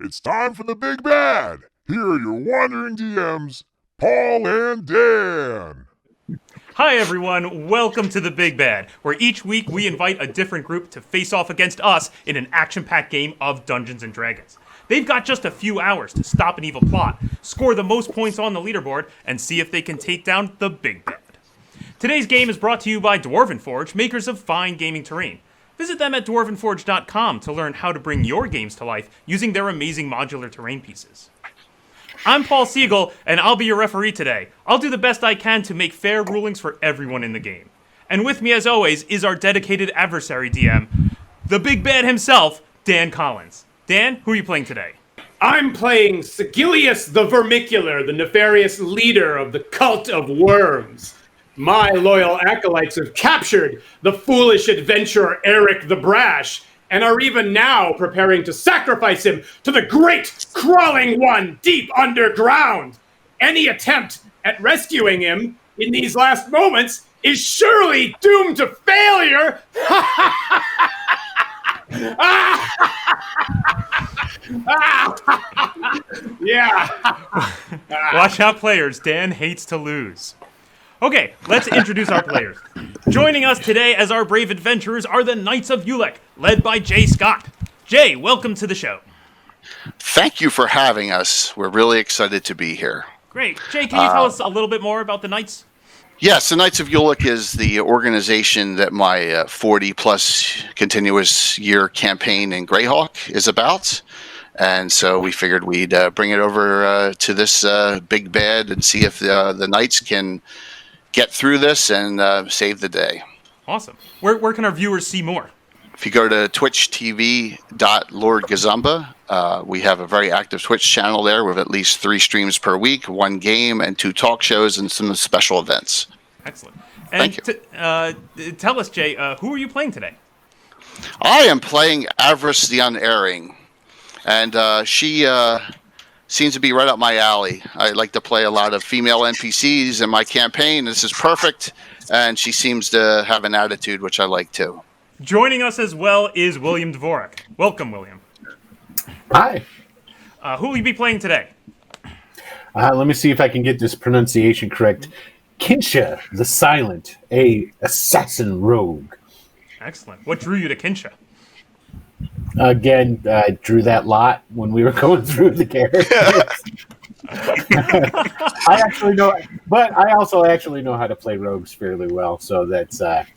It's time for the Big Bad. Here are your wandering DMs, Paul and Dan. Hi everyone, welcome to the Big Bad, where each week we invite a different group to face off against us in an action-packed game of Dungeons & Dragons. They've got just a few hours to stop an evil plot, score the most points on the leaderboard, and see if they can take down the Big Bad. Today's game is brought to you by Dwarven Forge, makers of fine gaming terrain. Visit them at dwarvenforge.com to learn how to bring your games to life using their amazing modular terrain pieces. I'm Paul Siegel, and I'll be your referee today. I'll do the best I can to make fair rulings for everyone in the game. And with me, as always, is our dedicated adversary DM, the Big Bad himself, Dan Collins. Dan, who are you playing today? I'm playing Sigilius the Vermicular, the nefarious leader of the Cult of Worms. My loyal acolytes have captured the foolish adventurer Eric the Brash, and are even now preparing to sacrifice him to the great crawling one deep underground. Any attempt at rescuing him in these last moments is surely doomed to failure. Yeah. Watch out, players. Dan hates to lose. Okay, let's introduce our players. Joining us today as our brave adventurers are the Knights of Ulek, led by Jay Scott. Jay, welcome to the show. Thank you for having us. We're really excited to be here. Great. Jay, can you tell us a little bit more about the Knights? Yes, the Knights of Ulek is the organization that my 40-plus continuous year campaign in Greyhawk is about. And so we figured we'd bring it over to this Big Bad and see if the Knights can get through this and save the day. Awesome. Where can our viewers see more? If you go to twitch.tv.Lord Gosumba, we have a very active Twitch channel there with at least 3 streams per week, 1 game, and 2 talk shows, and some special events. Excellent. And Thank you. Tell us, Jay, who are you playing today? I am playing Avarice the Unerring, and she seems to be right up my alley. I like to play a lot of female NPCs in my campaign. This is perfect, and she seems to have an attitude, which I like too. Joining us as well is William Dvorak. Welcome, William. Hi. Who will you be playing today? Let me see if I can get this pronunciation correct. Kinsha the Silent, a assassin rogue. Excellent. What drew you to Kinsha? Again, I drew that lot when we were going through the characters. I actually know, but I also actually know how to play rogues fairly well, so that's that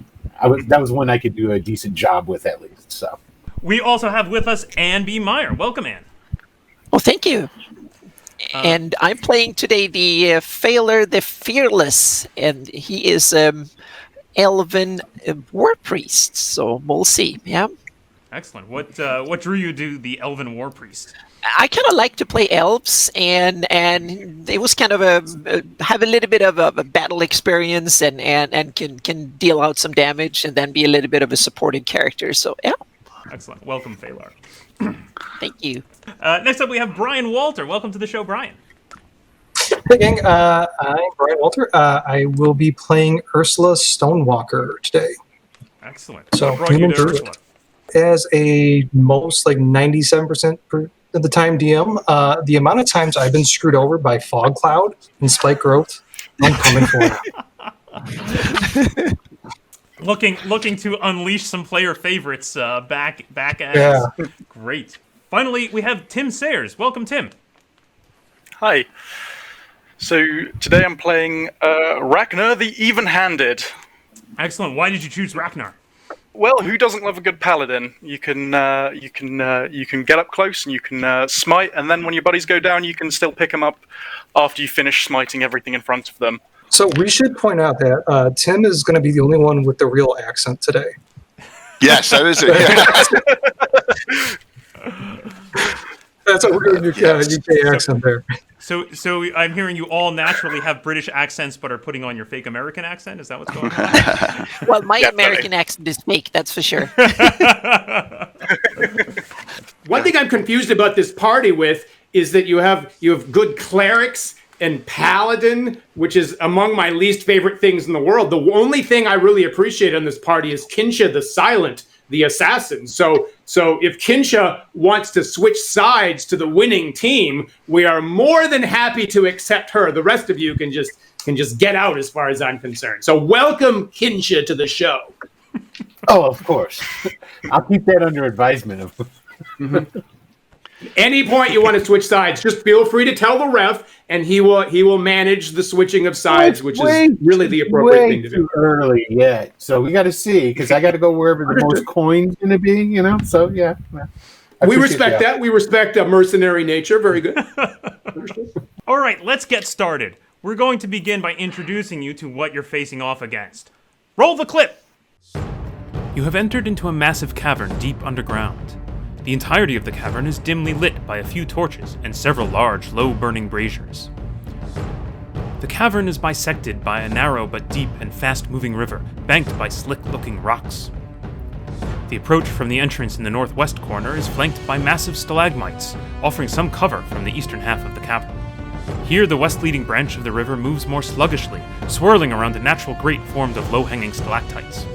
was one I could do a decent job with at least. So we also have with us Ann B. Meyer. Welcome, Ann. Oh, thank you. And I'm playing today the Phaler the Fearless, and he is elven war priest. So we'll see. Yeah. Excellent. What drew you to the Elven War Priest? I kind of like to play elves, and it was kind of have a little bit of a battle experience, and can deal out some damage, and then be a little bit of a supporting character. So yeah. Excellent. Welcome, Phalar. Thank you. Next up, we have Brian Walter. Welcome to the show, Brian. Hey gang, I'm Brian Walter. I will be playing Ursula Stonewalker today. Excellent. So, what brought you to Ursula? As a most 97% of the time DM, the amount of times I've been screwed over by Fog Cloud and Spike Growth, I'm coming for it. Looking to unleash some player favorites back at Yeah. us. Great. Finally, we have Tim Sayers. Welcome, Tim. Hi. So today I'm playing Ragnar the Even-Handed. Excellent. Why did you choose Ragnar? Well, who doesn't love a good paladin? You can get up close and you can smite, and then when your buddies go down, you can still pick them up after you finish smiting everything in front of them. So we should point out that Tim is going to be the only one with the real accent today. Yes, that is it. That's a weird UK accent there. So I'm hearing you all naturally have British accents, but are putting on your fake American accent. Is that what's going on? Well, my American accent is fake, that's for sure. One thing I'm confused about this party with is that you have good clerics and paladin, which is among my least favorite things in the world. The only thing I really appreciate on this party is Kinsha the Silent, the assassin. So So if Kinsha wants to switch sides to the winning team, we are more than happy to accept her. The rest of you can just get out as far as I'm concerned. So welcome Kinsha to the show. Oh, of course. I'll keep that under advisement. Any point you want to switch sides, just feel free to tell the ref, and he will manage the switching of sides, which is really the appropriate thing to do. Too early yet, so we got to see, because I got to go wherever the most coin's going to be. So yeah. We respect that. We respect a mercenary nature. Very good. All right, let's get started. We're going to begin by introducing you to what you're facing off against. Roll the clip! You have entered into a massive cavern deep underground. The entirety of the cavern is dimly lit by a few torches and several large, low-burning braziers. The cavern is bisected by a narrow but deep and fast-moving river, banked by slick-looking rocks. The approach from the entrance in the northwest corner is flanked by massive stalagmites, offering some cover from the eastern half of the cavern. Here, the west-leading branch of the river moves more sluggishly, swirling around a natural grate formed of low-hanging stalactites.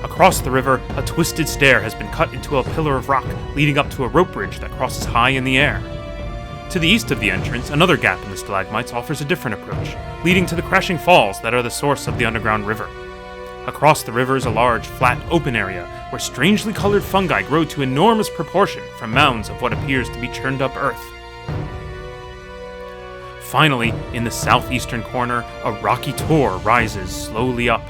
Across the river, a twisted stair has been cut into a pillar of rock, leading up to a rope bridge that crosses high in the air. To the east of the entrance, another gap in the stalagmites offers a different approach, leading to the crashing falls that are the source of the underground river. Across the river is a large, flat, open area where strangely colored fungi grow to enormous proportion from mounds of what appears to be churned up earth. Finally, in the southeastern corner, a rocky tor rises slowly up.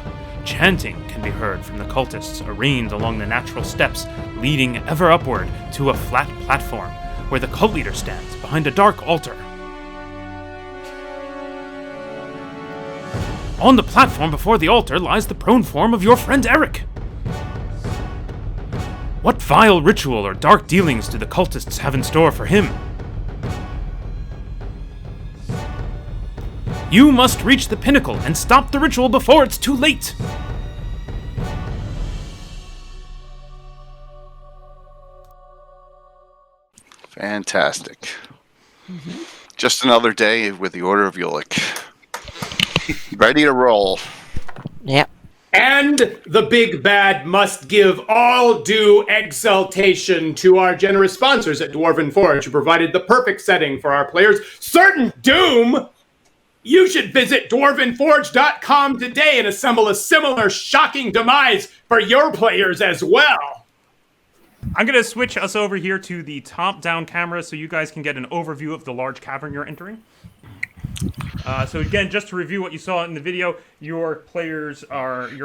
Chanting can be heard from the cultists arrayed along the natural steps, leading ever upward to a flat platform where the cult leader stands behind a dark altar. On the platform before the altar lies the prone form of your friend Eric. What vile ritual or dark dealings do the cultists have in store for him? You must reach the pinnacle and stop the ritual before it's too late! Fantastic. Just another day with the Order of Ulek. Ready to roll. Yep. And the big bad must give all due exaltation to our generous sponsors at Dwarven Forge, who provided the perfect setting for our players' certain doom. You should visit dwarvenforge.com today and assemble a similar shocking demise for your players as well. I'm going to switch us over here to the top-down camera so you guys can get an overview of the large cavern you're entering. So again, just to review what you saw in the video, your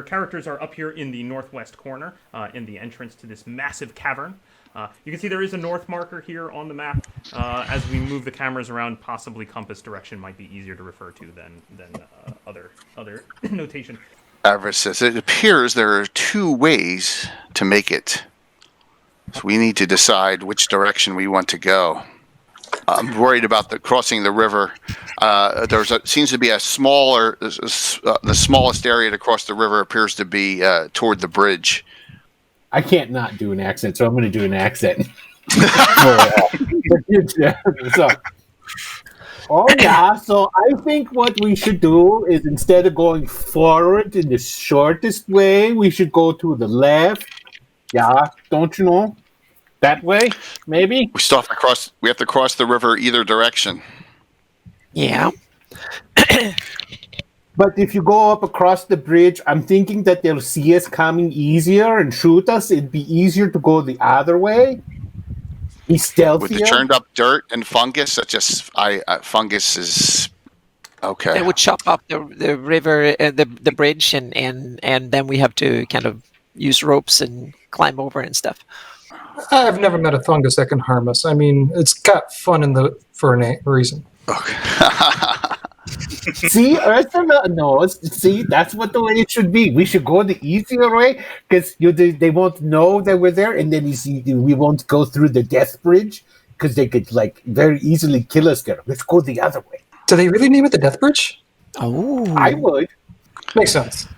characters are up here in the northwest corner, in the entrance to this massive cavern. You can see there is a north marker here on the map. As we move the cameras around, possibly compass direction might be easier to refer to than other notation. Avarice says, it appears there are two ways to make it. So we need to decide which direction we want to go. I'm worried about crossing the river. Seems to be a smaller, the smallest area to cross the river appears to be toward the bridge. I can't not do an accent, so I'm going to do an accent. So I think what we should do is, instead of going forward in the shortest way, we should go to the left. Yeah, don't you know? That way, maybe? We still have to cross. We have to cross the river either direction. Yeah. But if you go up across the bridge, I'm thinking that they'll see us coming easier and shoot us. It'd be easier to go the other way. Be stealthier. With the churned up dirt and fungus, fungus is okay. They would chop up the river, the bridge, and then we have to kind of use ropes and climb over and stuff. I've never met a fungus that can harm us. I mean, it's got fun for a reason. Okay. See, Ursula knows. See, that's what the way it should be. We should go the easier way, because they won't know that we're there, and then we won't go through the death bridge, because they could very easily kill us there. Let's go the other way. Do they really name it the Death Bridge? Oh, I would. Makes sense.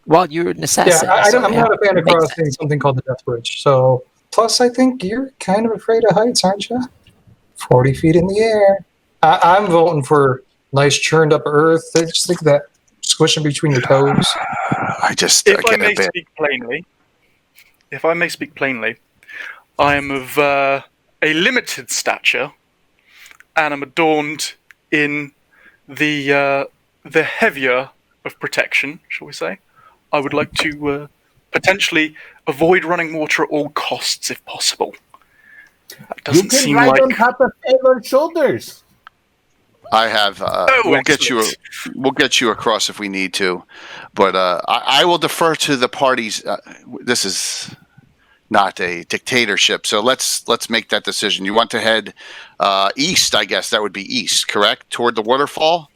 Well, you're an assassin. Yeah, I'm not a fan of crossing something called the Death Bridge. So, plus, I think you're kind of afraid of heights, aren't you? 40 feet in the air. I'm voting for nice churned up earth. I just think that squishing between your toes. If I may speak plainly, I am of a limited stature, and am adorned in the heavier of protection, shall we say. I would like to potentially avoid running water at all costs, if possible. That You doesn't can seem ride like... on top of Taylor's shoulders. I have. We'll get you. excellent. We'll get you across if we need to, but I will defer to the parties. This is not a dictatorship, so let's make that decision. You want to head east? I guess that would be east, correct? Toward the waterfall.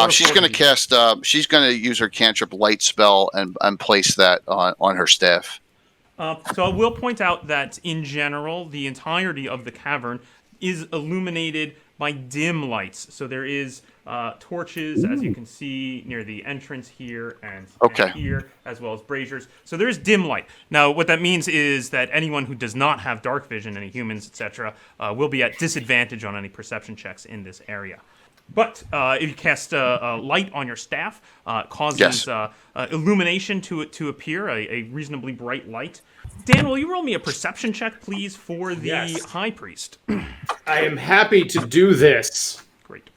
She's going to cast. She's going to use her cantrip light spell and place that on her staff. So I will point out that in general, the entirety of the cavern is illuminated by dim lights. So there is torches, as you can see, near the entrance here and here, as well as braziers. So there is dim light. Now, what that means is that anyone who does not have dark vision, any humans, etc., will be at disadvantage on any perception checks in this area. But if you cast light on your staff, it causes illumination to appear, a reasonably bright light. Dan, will you roll me a perception check, please, for the High Priest? I am happy to do this. Great.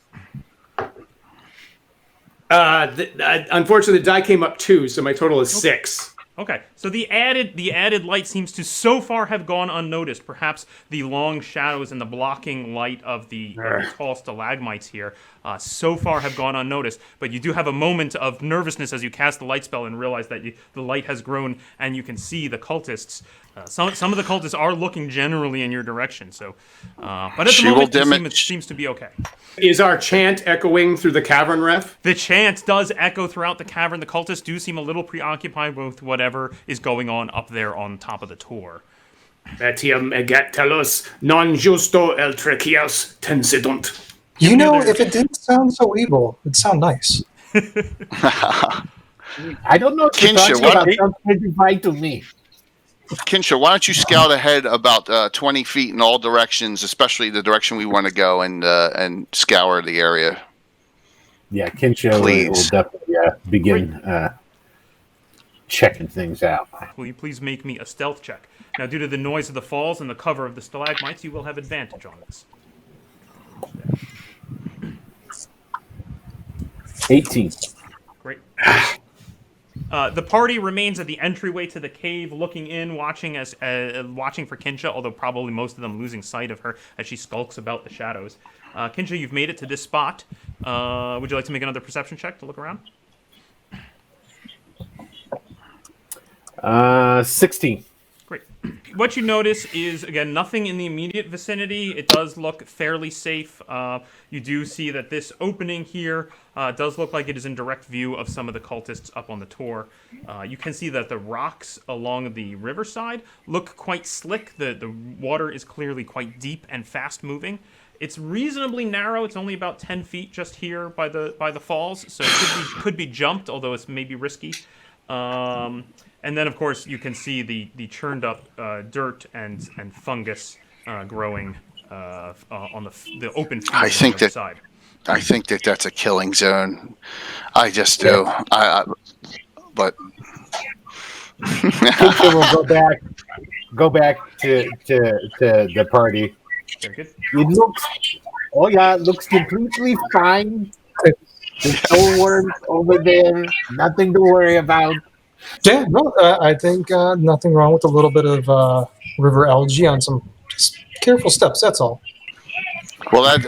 Unfortunately, the die came up 2, so my total is 6. Okay, so the added light seems to so far have gone unnoticed. Perhaps the long shadows and the blocking light of the tall stalagmites here so far have gone unnoticed. But you do have a moment of nervousness as you cast the light spell and realize that the light has grown, and you can see the cultists. Some of the cultists are looking generally in your direction. So, but at the moment, it seems to be okay. Is our chant echoing through the cavern, Ref? The chant does echo throughout the cavern. The cultists do seem a little preoccupied with whatever is going on up there on top of the tor. Etiam egatelos non justo el trechios tensidunt. You know, if it didn't sound so evil, it'd sound nice. I don't know if you're talking about something divine to me. Kinsha, why don't you scout ahead about 20 feet in all directions, especially the direction we want to go, and scour the area. Yeah, Kinsha will definitely begin checking things out. Will you please make me a stealth check? Now, due to the noise of the falls and the cover of the stalagmites, you will have advantage on this. 18. Great. The party remains at the entryway to the cave, looking in, watching for Kinsha, although probably most of them losing sight of her as she skulks about the shadows. Kinsha, you've made it to this spot. Would you like to make another perception check to look around? 16. Great. What you notice is, again, nothing in the immediate vicinity. It does look fairly safe. You do see that this opening here does look like it is in direct view of some of the cultists up on the tor. You can see that the rocks along the riverside look quite slick. The water is clearly quite deep and fast-moving. It's reasonably narrow. It's only about 10 feet just here by the falls, so it could be jumped, although it's maybe risky. And then, of course, you can see the churned up dirt and fungus growing on the open field on the other side. I think that's a killing zone. I just do. But We'll go back to the party. Very good. It looks completely fine. There's no worms over there. Nothing to worry about. Yeah, no, I think nothing wrong with a little bit of river algae on some just careful steps. That's all. Well, like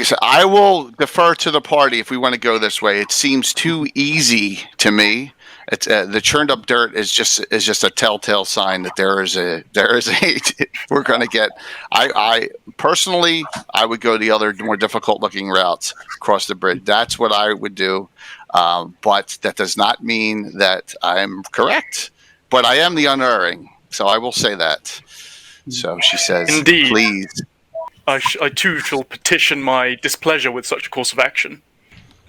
I said, I will defer to the party if we want to go this way. It seems too easy to me. It's the churned up dirt is just a telltale sign that there is a we're going to get. I personally would go the other more difficult looking routes across the bridge. That's what I would do. But that does not mean that I'm correct. But I am the unerring, so I will say that. So she says, Indeed. Please. I too shall petition my displeasure with such a course of action.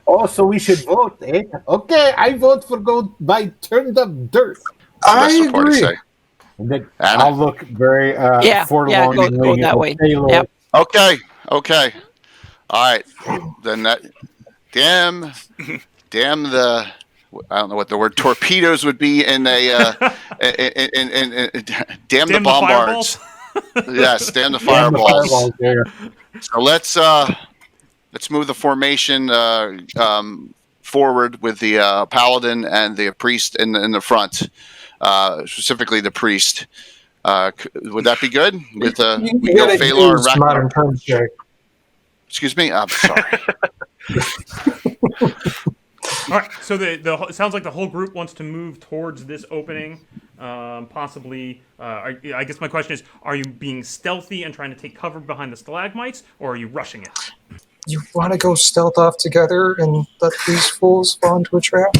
Oh, so we should vote, eh? Okay, I vote for go by turned up dirt. I agree. And then I'll look very forlorn. Go that way. Yep. Okay. All right. Then that damn the I don't know what the word torpedoes would be in a damn the bombards. Yes, stand the Damn the fireballs. fireballs there. So let's move the formation forward with the paladin and the priest in the front, specifically the priest. Would that be good? With we You go gotta Phalar and use modern Ragnar. terms, Jay. Excuse me. I'm sorry. All right, so it sounds like the whole group wants to move towards this opening. Possibly, I guess my question is: are you being stealthy and trying to take cover behind the stalagmites, or are you rushing it? You want to go stealth off together and let these fools fall into a trap?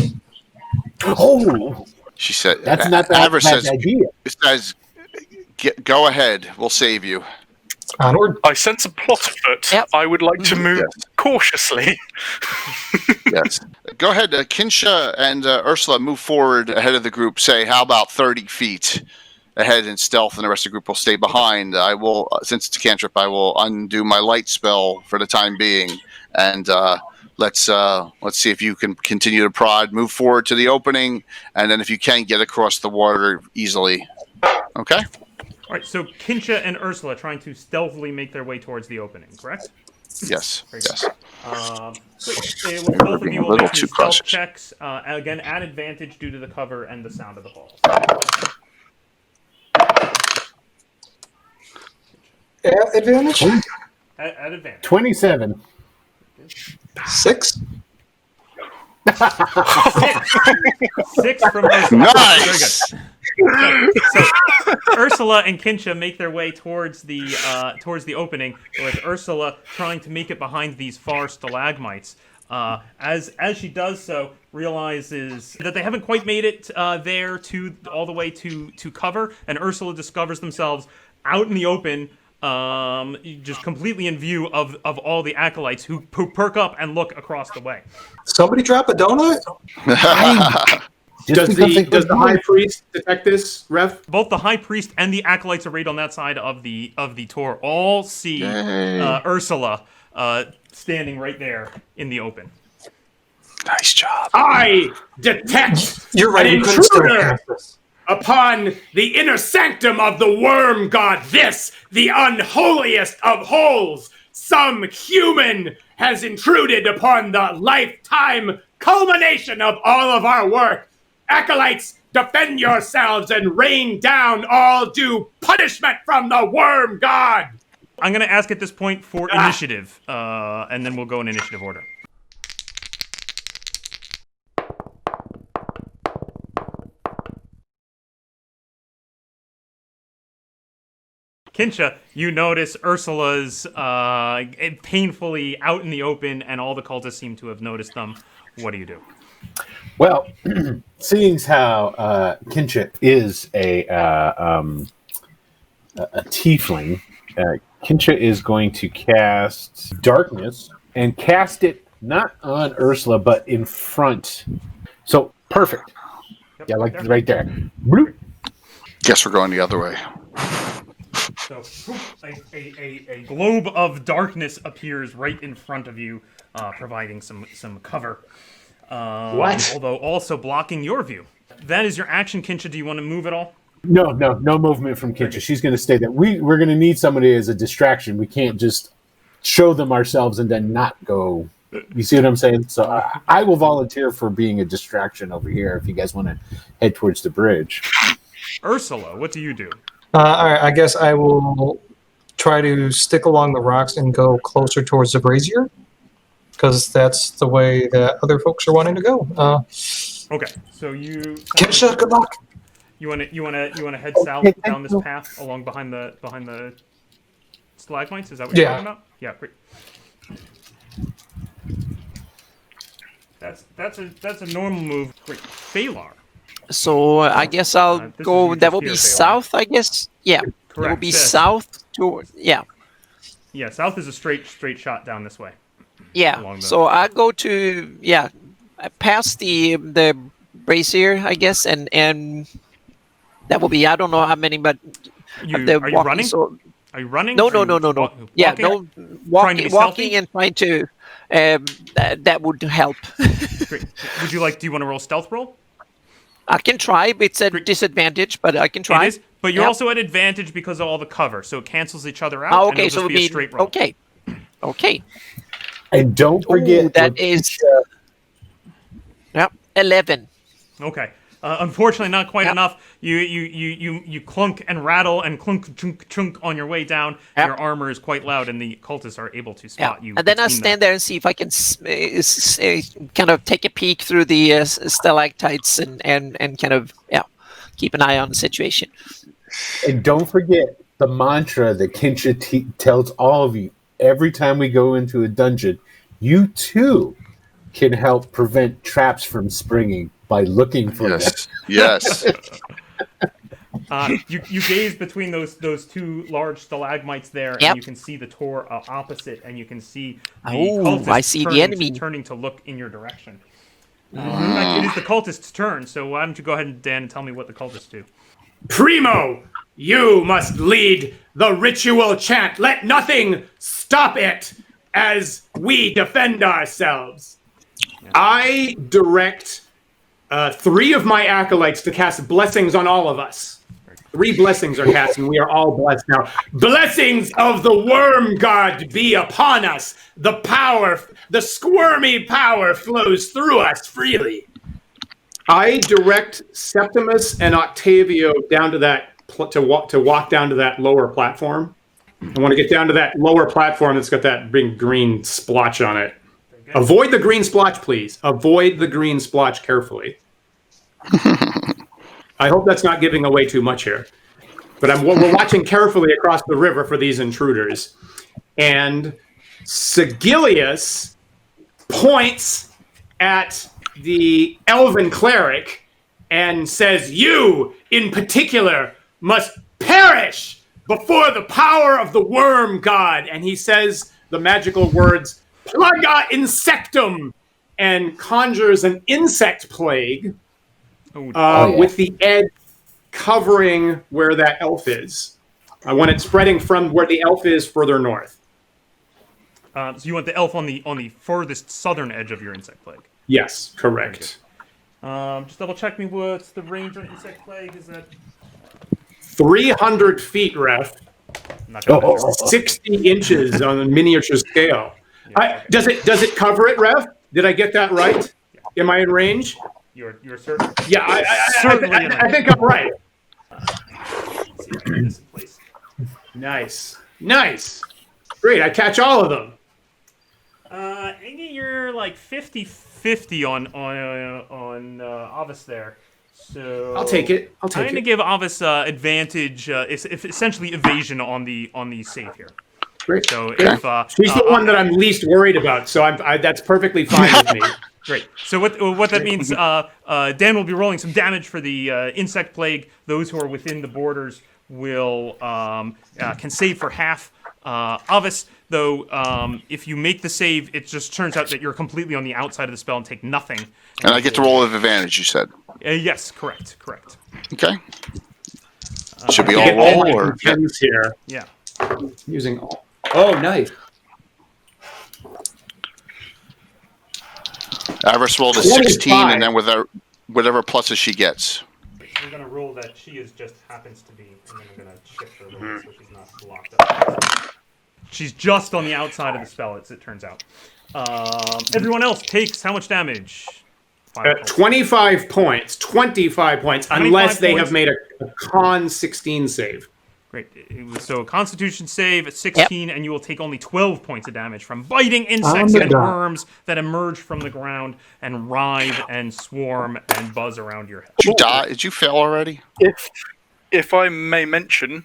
Oh, She said. that's not that Adver bad says, idea. says, go ahead. We'll save you. Onward. I sense a plot afoot. Yep. I would like to move Yes. cautiously. Yes. Go ahead. Kinsha and Ursula move forward ahead of the group. Say, how about 30 feet ahead in stealth, and the rest of the group will stay behind. I will, since it's a cantrip, I will undo my light spell for the time being, and let's see if you can continue to prod, move forward to the opening, and then if you can get across the water easily. Okay. All right, so Kinsha and Ursula trying to stealthily make their way towards the opening, correct? Yes. Yes. Great. Both of you will A little make too some stealth cautious. checks. Again, at advantage due to the cover and the sound of the balls. Advantage? At advantage. 27. 6? 6 from Ursula. Nice. Very good. So Ursula and Kinsha make their way towards the opening, with Ursula trying to make it behind these far stalagmites. As she does so, realizes that they haven't quite made it there to all the way to cover, and Ursula discovers themselves out in the open, just completely in view of all the acolytes who perk up and look across the way. Somebody drop a donut? Just Does the high priest detect this, Ref? Both the high priest and the acolytes arrayed on that side of the tour all see Ursula standing right there in the open. Nice job. I detect You're right, an you couldn't still intruder cast this. upon the inner sanctum of the worm god. This, the unholiest of holes. Some human has intruded upon the lifetime culmination of all of our work. Acolytes, defend yourselves and rain down all due punishment from the worm god. I'm going to ask at this point for initiative, and then we'll go in initiative order. Kinsha, you notice Ursula's painfully out in the open, and all the cultists seem to have noticed them. What do you do? Well, seeing how Kinsha is a tiefling, Kinsha is going to cast darkness and cast it not on Ursula but in front. So perfect. Yep, Yeah, like there. right there. Bloop. Guess we're going the other way. So, a globe of darkness appears right in front of you, providing some cover. What? Although also blocking your view. That is your action, Kinsha. Do you want to move at all? No movement from Kinsha. She's going to stay there. We're going to need somebody as a distraction. We can't just show them ourselves and then not go. You see what I'm saying? So I will volunteer for being a distraction over here if you guys want to head towards the bridge. Ursula, what do you do? All right, I guess I will try to stick along the rocks and go closer towards the brazier, because that's the way that other folks are wanting to go. Okay, so you Kinsha, good luck. you want to head south down this path along behind the stalagmites. Is that what you're Yeah. talking about? Yeah, great. That's a normal move. Great, Phalar. So I guess I'll This is go. your That will be spear, Phalar. south, I guess. Yeah, that will Correct, be yes. south to. Yeah, Yeah, south is a straight shot down this way. yeah. Along the- So I go to past the brazier, I guess, and that will be. I don't know how many, but Are you walking, running? So Are you running? no. Are you Yeah, walking? no. Trying to be Walking stealthy? and trying to. That would help. Great. Do you want to roll stealth roll? I can try, but it's a disadvantage, but I can try. It is, but you're Yep. also at advantage because of all the cover, so it cancels each other out. Oh, and okay, it'll so just it be a would straight be roll. okay. Okay. And don't forget Ooh, that is 11. Okay. Unfortunately, not quite Yep. enough. You clunk and rattle and clunk chunk chunk on your way down. Yep. Your armor is quite loud, and the cultists are able to Yeah. spot you. And then I between stand them. there and see if I can kind of take a peek through the stalactites and kind of keep an eye on the situation. And don't forget the mantra that Kensha tells all of you every time we go into a dungeon. You too can help prevent traps from springing by looking for them. Yes. You gaze between those two large stalagmites there, Yep. and you can see the door opposite, and you can see the Oh, cultists I see the enemy. turning to look in your direction. In fact, it is the cultists' turn, so why don't you go ahead, Dan, and tell me what the cultists do. Primo, you must lead the ritual chant. Let nothing stop it as we defend ourselves. I direct 3 of my acolytes to cast blessings on all of us. 3 blessings are cast, and we are all blessed now. Blessings of the worm god be upon us. The power, the squirmy power flows through us freely. I direct Septimus and Octavio down to that to walk down to that lower platform. I want to get down to that lower platform that's got that big green splotch on it. Avoid the green splotch, please. Avoid the green splotch carefully. I hope that's not giving away too much here. But we're watching carefully across the river for these intruders. And Sigilius points at the elven cleric and says, "You, in particular, must perish before the power of the worm god." And he says the magical words, "Plaga insectum," and conjures an insect plague with the edge covering where that elf is. I want it spreading from where the elf is further north. So you want the elf on the furthest southern edge of your insect plague. Yes, correct. Just double check me. What's the range on insect plague? Is that 300 feet, ref. not gonna matter. 60 inches on a miniature scale. Does it cover it, ref? Did I get that right? Am I in range? You're certain? Yeah, I think I'm right. Let's see if I get this in place. Nice. Great, I catch all of them. Inge, you're like 50-50 on Avis there. So I'll take it. I'm going to give Avis advantage, if essentially evasion on the save here. Great. So if she's the one that I'm least worried about, so that's perfectly fine with me. Great. So what that means, Dan will be rolling some damage for the insect plague. Those who are within the borders will can save for half. Avis, though, if you make the save, it just turns out that you're completely on the outside of the spell and take nothing. And I get to roll with advantage, you said. Yes, correct. Okay. Should we all roll, or Gems here Yeah. using all. Oh, nice. Avarice rolled a 16, and then with whatever pluses she gets. We're going to roll that she just happens to be, and then I'm going to shift her a little bit so she's not blocked up. She's just on the outside of the spell, it turns out. Everyone else takes how much damage? 25 points. 25 points, 25 unless they points. have made a con 16 save. Great. So Constitution save at 16, and you will take only 12 points of damage from biting insects and worms that emerge from the ground and writhe and swarm and buzz around your head. Did you die? Did you fail already? If I may mention,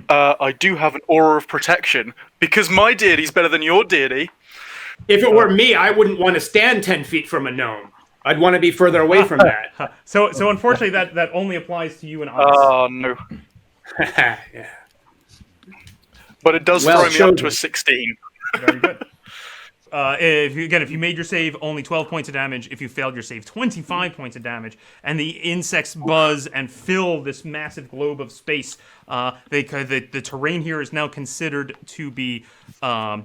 I do have an aura of protection because my deity's better than your deity. If it were me, I wouldn't want to stand 10 feet from a gnome. I'd want to be further away from that. So unfortunately, that only applies to you and us. Oh, no. Yeah. But it does Well throw me up chosen. to a 16. Very good. If you made your save, only 12 points of damage. If you failed your save, 25 points of damage. And the insects buzz and fill this massive globe of space. The terrain here is now considered to be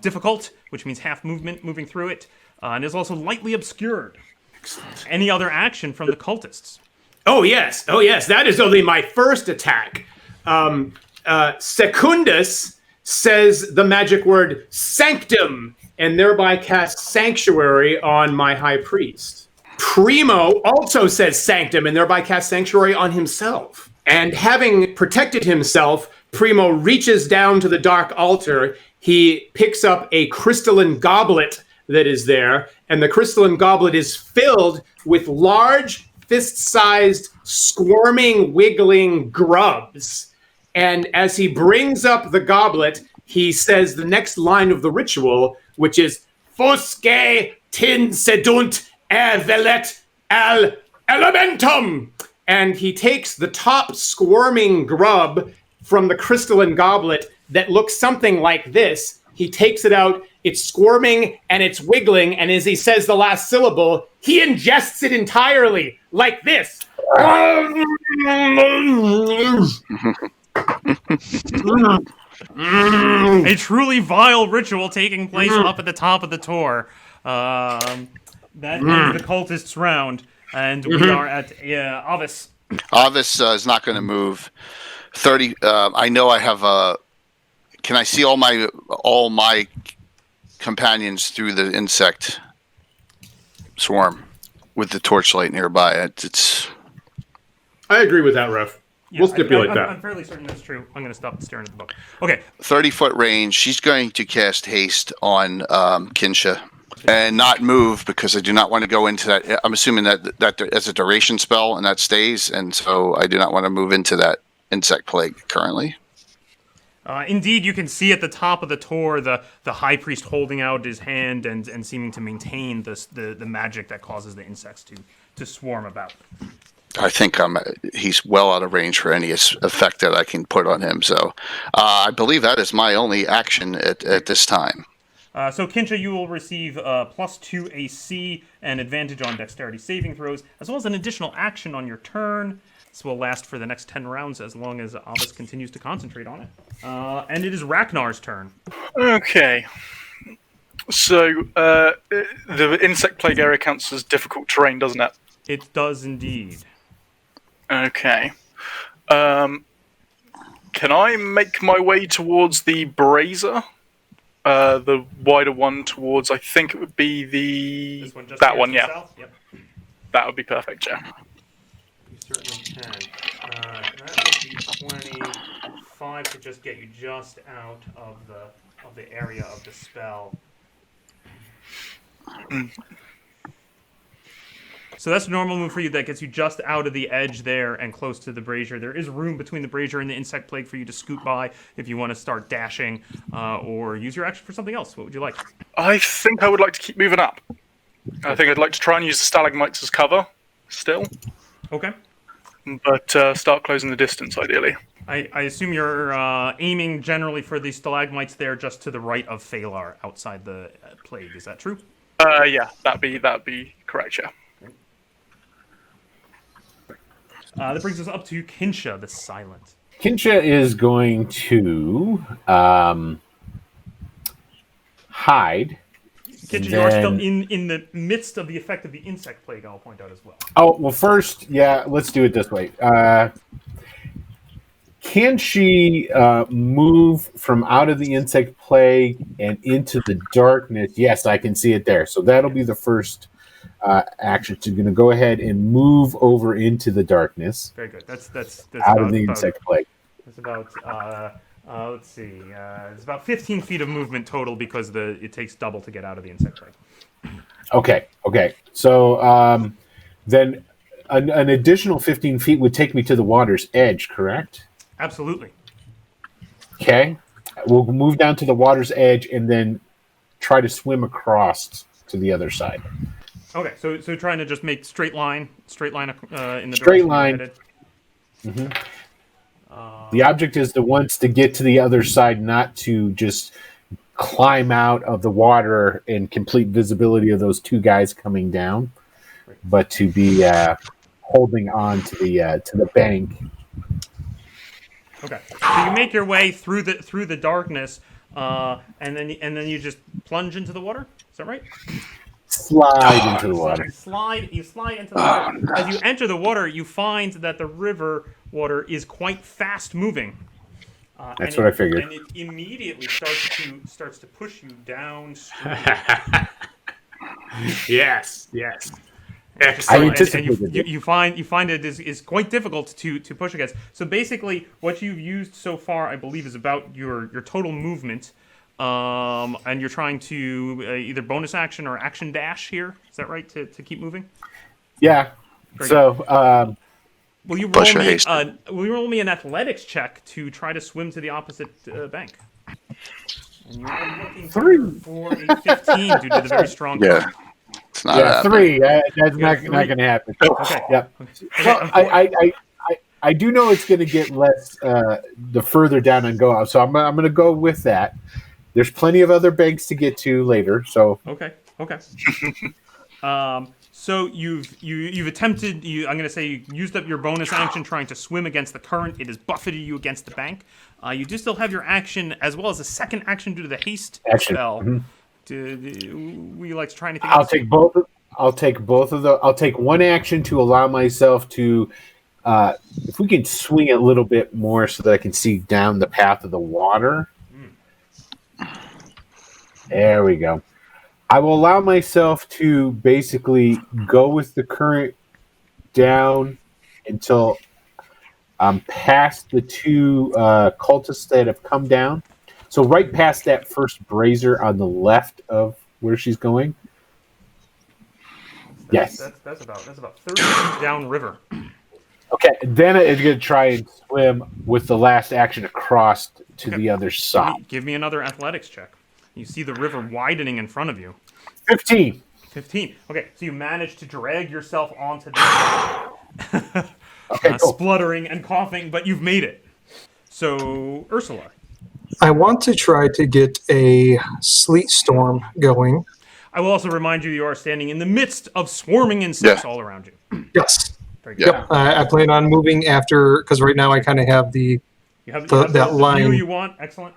difficult, which means half movement moving through it, and is also lightly obscured. Any other action from the cultists? Oh yes, that is only my first attack. Secundus says the magic word sanctum and thereby casts sanctuary on my high priest. Primo also says sanctum and thereby casts sanctuary on himself. And having protected himself, Primo reaches down to the dark altar. He picks up a crystalline goblet that is there, and the crystalline goblet is filled with large, fist-sized, squirming, wiggling grubs. And as he brings up the goblet, he says the next line of the ritual, which is Fusque tin sedunt velet al elementum. And he takes the top squirming grub from the crystalline goblet that looks something like this. He takes it out, it's squirming and it's wiggling, and as he says the last syllable, he ingests it entirely, like this. A truly vile ritual taking place up at the top of the Tor. That ends the cultists' round, and we are at Avis. Avis is not going to move. 30. I know I have a. Can I see all my companions through the insect swarm with the torchlight nearby? It's. I agree with that, Ref. Yeah, we'll stipulate that. I'm fairly certain that's true. I'm going to stop staring at the book. Okay. 30-foot range. She's going to cast haste on Kinsha and not move because I do not want to go into that. I'm assuming that that's a duration spell and that stays, and so I do not want to move into that insect plague currently. Indeed, you can see at the top of the Tor the high priest holding out his hand and seeming to maintain the magic that causes the insects to swarm about. I think he's well out of range for any effect that I can put on him. So I believe that is my only action at this time. So Kinsha, you will receive +2 AC and advantage on dexterity saving throws, as well as an additional action on your turn. This will last for the next 10 rounds as long as Avis continues to concentrate on it. And it is Ragnar's turn. Okay. So the insect plague area counts as difficult terrain, doesn't it? It does indeed. Okay. Can I make my way towards the brazier? The wider one towards, I think it would be that one, yeah. South? Yep. That would be perfect, yeah. You certainly can. That would be 25 to just get you just out of the area of the spell. So that's a normal move for you. That gets you just out of the edge there and close to the brazier. There is room between the brazier and the insect plague for you to scoot by if you want to start dashing or use your action for something else. What would you like? I think I would like to keep moving up. I think I'd like to try and use the stalagmites as cover still. Okay. But start closing the distance, ideally. I assume you're aiming generally for the stalagmites there just to the right of Phalar outside the plague. Is that true? Yeah, that'd be correct, yeah. That brings us up to Kinsha, the Silent. Kinsha is going to hide. Kinsha, you are still in the midst of the effect of the insect plague, I'll point out as well. Oh, well, first, yeah, let's do it this way. Can she move from out of the insect plague and into the darkness? Yes, I can see it there. So that'll be the first action. She's going to go ahead and move over into the darkness. Very good. That's out of the insect plague. It's about let's see. It's about 15 feet of movement total because it takes double to get out of the insect plague. Okay. So then an additional 15 feet would take me to the water's edge, correct? Absolutely. Okay. We'll move down to the water's edge and then try to swim across to the other side. Okay, so trying to just make straight line in the straight line. Mm-hmm. The object is to get to the other side, not to just climb out of the water in complete visibility of those two guys coming down, but to be holding on to the bank. Okay, so you make your way through the darkness, and then you just plunge into the water. Is that right? slide into the water. You slide into the water. As you enter the water, you find that the river water is quite fast moving. That's what I figured. And it immediately starts to push you downstream. Yes. I Excellent. anticipated it. You find it is quite difficult to push against. So basically, what you've used so far, I believe, is about your total movement, and you're trying to either bonus action or action dash here. Is that right? To keep moving? Yeah. So, Will you Plus roll your me? haste. Will you roll me an athletics check to try to swim to the opposite bank? And you're looking for a 15 due to the very strong. Yeah. current. It's not yeah, happening. 3. That's not three. going to happen. Okay. Yep. Okay, Well, I do know it's going to get less the further down I go. So I'm going to go with that. There's plenty of other banks to get to later. So Okay. So you've attempted. I'm going to say you used up your bonus action trying to swim against the current. It has buffeted you against the bank. You do still have your action as well as a second action due to the haste spell. Mm-hmm. Would you like to try anything I'll else? take both. I'll take both of the. I'll take one action to allow myself to. If we can swing it a little bit more so that I can see down the path of the water. There we go. I will allow myself to basically go with the current down until I'm past the two cultists that have come down. So right past that first brazier on the left of where she's going. Yes. That's about 30 feet downriver. Okay, then I'm going to try and swim with the last action across to the other side. Give me another athletics check. You see the river widening in front of you. 15. 15. Okay, so you manage to drag yourself onto the Okay, cool. spluttering and coughing, but you've made it. So, Ursula. I want to try to get a sleet storm going. I will also remind you are standing in the midst of swarming insects all around you. Yes. Very good. Yep. I plan on moving after, because right now I kind of have the You have that the line. view you want. Excellent.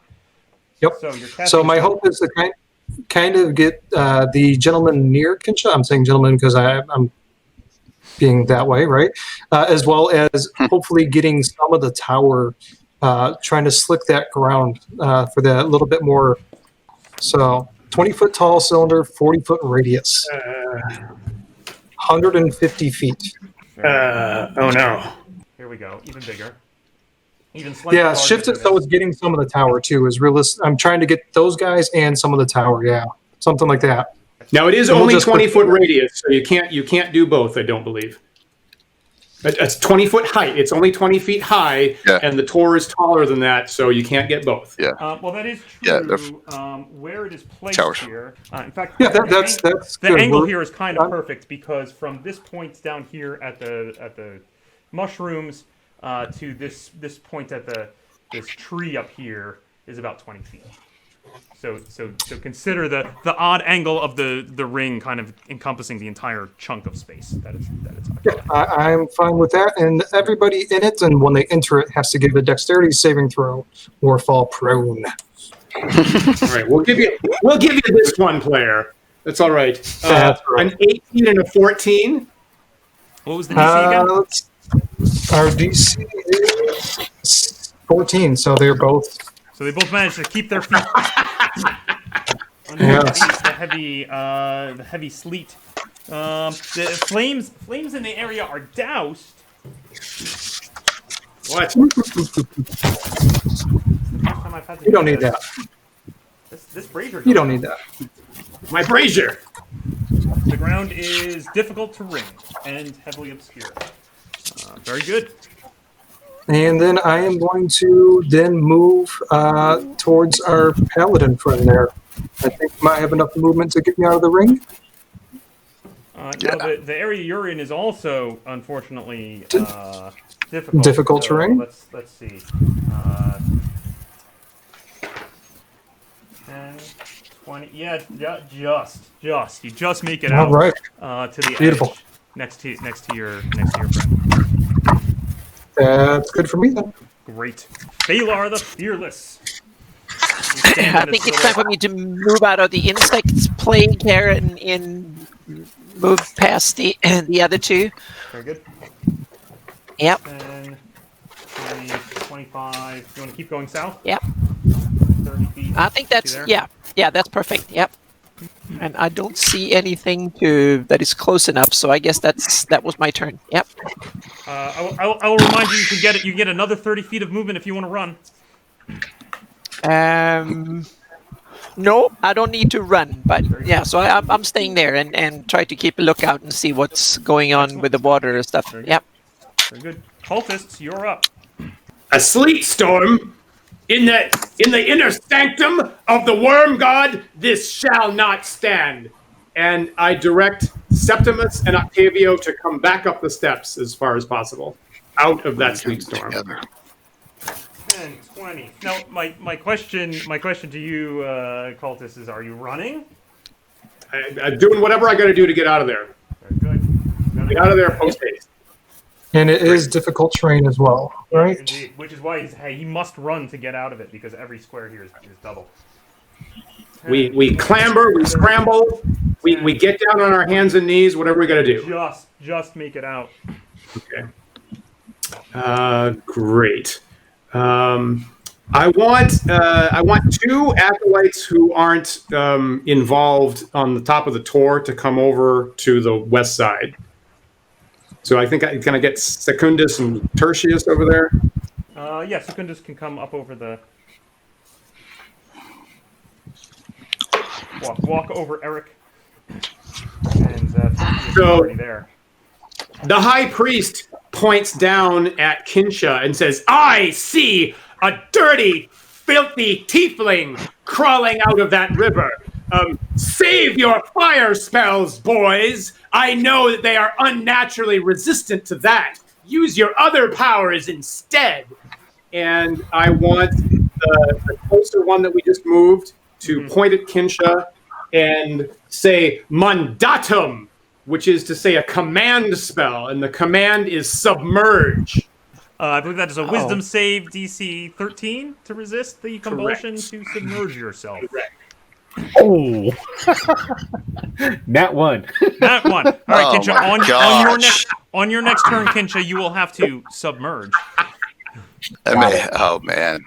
Yep. So, you're casting So my spell. hope is to kind of get the gentleman near Kinsha. I'm saying gentleman because I'm being that way, right? As well as hopefully getting some of the tower, trying to slick that ground for that little bit more. So 20-foot tall cylinder, 40-foot radius, 150 feet. Oh no. Here we go. Even bigger. Even slightly Yeah, larger shift it than so this. it's getting some of the tower too. Is realistic. I'm trying to get those guys and some of the tower. Yeah, something like that. Now it is And we'll only just 20-foot radius, so you can't do both. I don't believe. It's 20-foot height. It's only 20 feet high, Yeah. and the tor is taller than that, so you can't get both. Yeah. Well, that is Yeah, true. Where it is placed Towers. here, in fact, Yeah, the that's the good. angle here is kind of perfect because from this point down here at the mushrooms to this point at this tree up here is about 20 feet. So consider the odd angle of the ring kind of encompassing the entire chunk of space that it's I'm fine with that, and everybody in it, and when they enter it, has to give a dexterity saving throw or fall prone. All right, we'll give you this one player. That's all right. That's right. An 18 and a 14. What was the DC again? Our DC is 14, so they're both. So they both managed to keep their feet under Yes. the heavy sleet. The flames in the area are doused. What? You don't need that. This brazier. You don't need that. My brazier. The ground is difficult terrain and heavily obscure. Very good. And then I am going to then move towards our paladin friend there. I think I might have enough movement to get me out of the ring. Now the area you're in is also unfortunately difficult. Difficult So terrain? Let's see. 10, 20. Yeah, just. You just make it out. All right. To the Beautiful. edge next to your friend. That's good for me then. Great. Balar the Fearless. I think it's time for me to move out of the insects plague here and move past the other two. Very good. Yep. 10, 20, 25. You want to keep going south? Yep. 30 feet. I think that's there? yeah, that's perfect. Yep. And I don't see anything that is close enough, so I guess that was my turn. Yep. I will remind you. You can get another 30 feet of movement if you want to run. No, I don't need to run, but yeah, so I'm staying there and try to keep a lookout and see what's going on with the water and stuff. Yep. Very good. Cultists, you're up. A sleet storm in the inner sanctum of the worm god. This shall not stand. And I direct Septimus and Octavio to come back up the steps as far as possible, out of that sleet storm. 10, 20. Now, my question to you, cultists, is: are you running? I'm doing whatever I got to do to get out of there. Very good. Get out of there post haste. And it is difficult terrain as well, right? Indeed. Which is why he must run to get out of it, because every square here is double. We clamber, we scramble, we get down on our hands and knees, whatever we got to do. Just make it out. Okay. Great. I want two acolytes who aren't involved on the top of the tor to come over to the west side. So I think I'm gonna get Secundus and Tertius over there. Yeah, Secundus can come up over the walk over Eric, and Tertius is already there. The high priest points down at Kinsha and says, "I see a dirty, filthy tiefling crawling out of that river. Save your fire spells, boys. I know that they are unnaturally resistant to that. Use your other powers instead." And I want the closer one that we just moved to point at Kinsha and say mandatum, which is to say a command spell, and the command is submerge. I believe that is a wisdom save DC 13 to resist the compulsion to submerge yourself. Correct. Oh, Nat one. That one. All right, Oh Kinsha. my On your next turn, Kinsha, you will have to submerge. Oh man,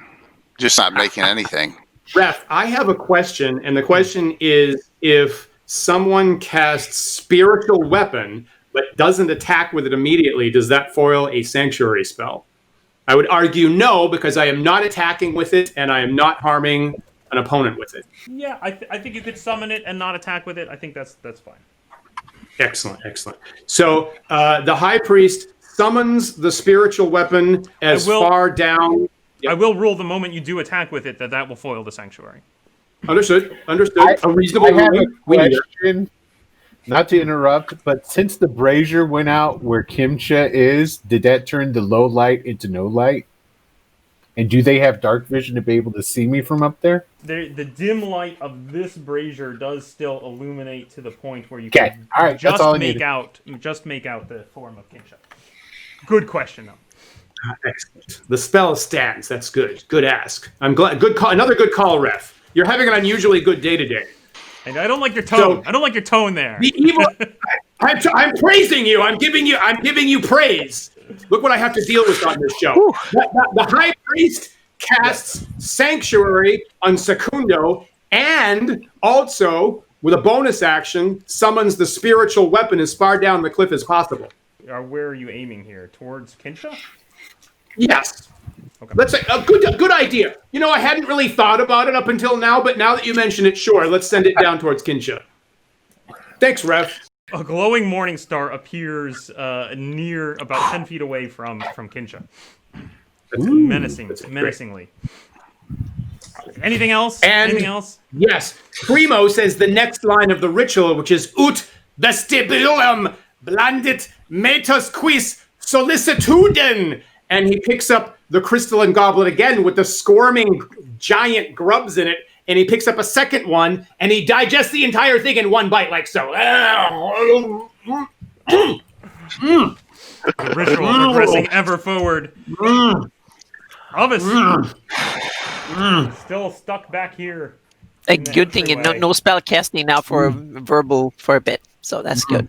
just not making anything. Ref, I have a question, and the question is, if someone casts spiritual weapon but doesn't attack with it immediately, does that foil a sanctuary spell? I would argue no, because I am not attacking with it, and I am not harming an opponent with it. Yeah, I think you could summon it and not attack with it. I think that's fine. Excellent. So the high priest summons the spiritual weapon as far down. I will rule the moment you do attack with it that will foil the sanctuary. Understood. I A reasonable have a ruling. We need it. question. Not to interrupt, but since the brazier went out where Kimcha is, did that turn the low light into no light? And do they have dark vision to be able to see me from up there? The dim light of this brazier does still illuminate to the point where you Okay, can all right, that's just all I make needed. out the form of Kinsha. Good question, though. Excellent. The spell stands. That's good. Good ask. I'm glad. Good call. Another good call, Ref. You're having an unusually good day today. And I don't like your tone. So- I don't like your tone there. The evil. I'm praising you. I'm giving you praise. Look what I have to deal with on this show. The high priest casts sanctuary on Secundo, and also with a bonus action summons the spiritual weapon as far down the cliff as possible. Where are you aiming here? Towards Kinsha? Yes. Okay. Let's say a good idea. You know, I hadn't really thought about it up until now, but now that you mention it, sure, let's send it down towards Kinsha. Thanks, Rev. A glowing morning star appears near about 10 feet away from Kinsha. Menacingly. Anything else? Anything else? Yes. Primo says the next line of the ritual, which is ut vestibulum blandit metus quis solicitudin. And he picks up the crystalline goblet again with the squirming giant grubs in it. And he picks up a second one, and he digests the entire thing in one bite, like so. The ritual progressing ever forward. Elvis, Still stuck back here. A in the good thing, entryway. no spell casting now for verbal for a bit, so that's good.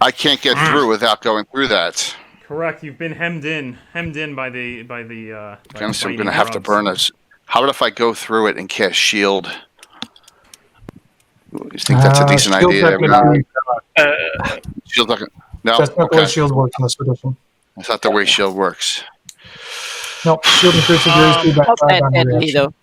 I can't get through without going through that. Correct. You've been hemmed in by the. So I'm going biting to have to grubs. burn this. How about if I go through it and cast shield? You think that's a decent Shield idea? technically, Shield not no. that's not the way Okay. shield works in this edition. That's not the way shield works. Nope, shield increases your AC by Not 5 that on deadly reaction. though.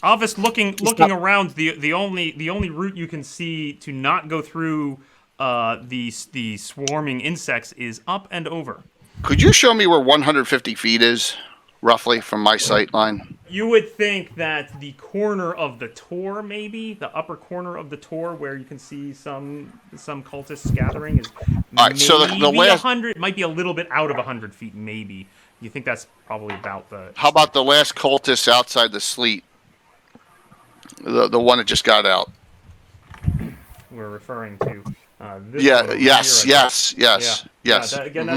Alvis, looking around, the only route you can see to not go through the swarming insects is up and over. Could you show me where 150 feet is, roughly, from my sight line? You would think that the corner of the tor, maybe the upper corner of the tor, where you can see some cultists gathering, is All right, so the maybe last- 100. Might be a little bit out of 100 feet, maybe. You think that's probably about the. How about the last cultist outside the sleet? The one that just got out. We're referring to. This Yeah. one over Yes. here, I Yes. Yes. Yeah, Yes. again,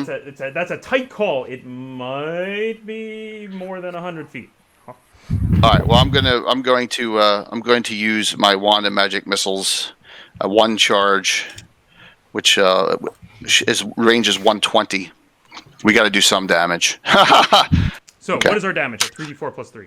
that's a tight call. It might be more than 100 feet. All right. Well, I'm going to use my wand of magic missiles, one charge, which range is 120. We got to do some damage. So Okay. what is our damage? 3d4 plus 3.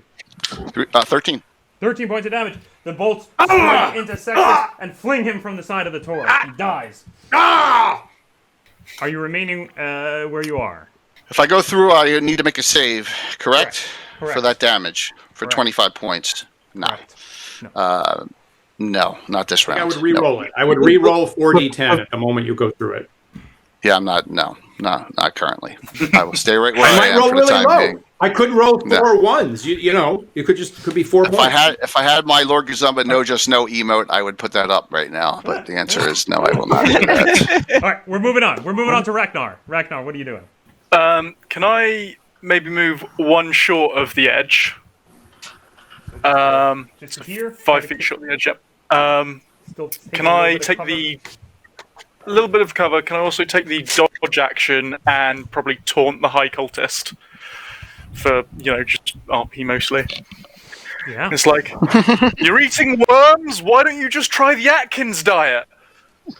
13. 13 points of damage. The bolts strike into Sextus and fling him from the side of the tor. He dies. Are you remaining where you are? If I go through, I need to make a save, correct? Correct. For that damage, for Correct. 25 points. No. Correct. No, not this round. I would re-roll it. I would re-roll 4d10 at the moment you go through it. Yeah, I'm not. No, not currently. I will stay right where I I might am roll for the really time low. being. I could roll No. 4 ones. You know, it could be 4 If points. I had my Lord Gosumba no emote, I would put that up right now. But the answer is no, I will not do that. All right, we're moving on. We're moving on to Ragnar. Ragnar, what are you doing? Can I maybe move one short of the edge? Just here? 5 feet short of the edge, yep. Still taking Can a little I bit of take cover? a little bit of cover? Can I also take the dodge action and probably taunt the high cultist for, just RP mostly? Yeah. It's like, you're eating worms? Why don't you just try the Atkins diet?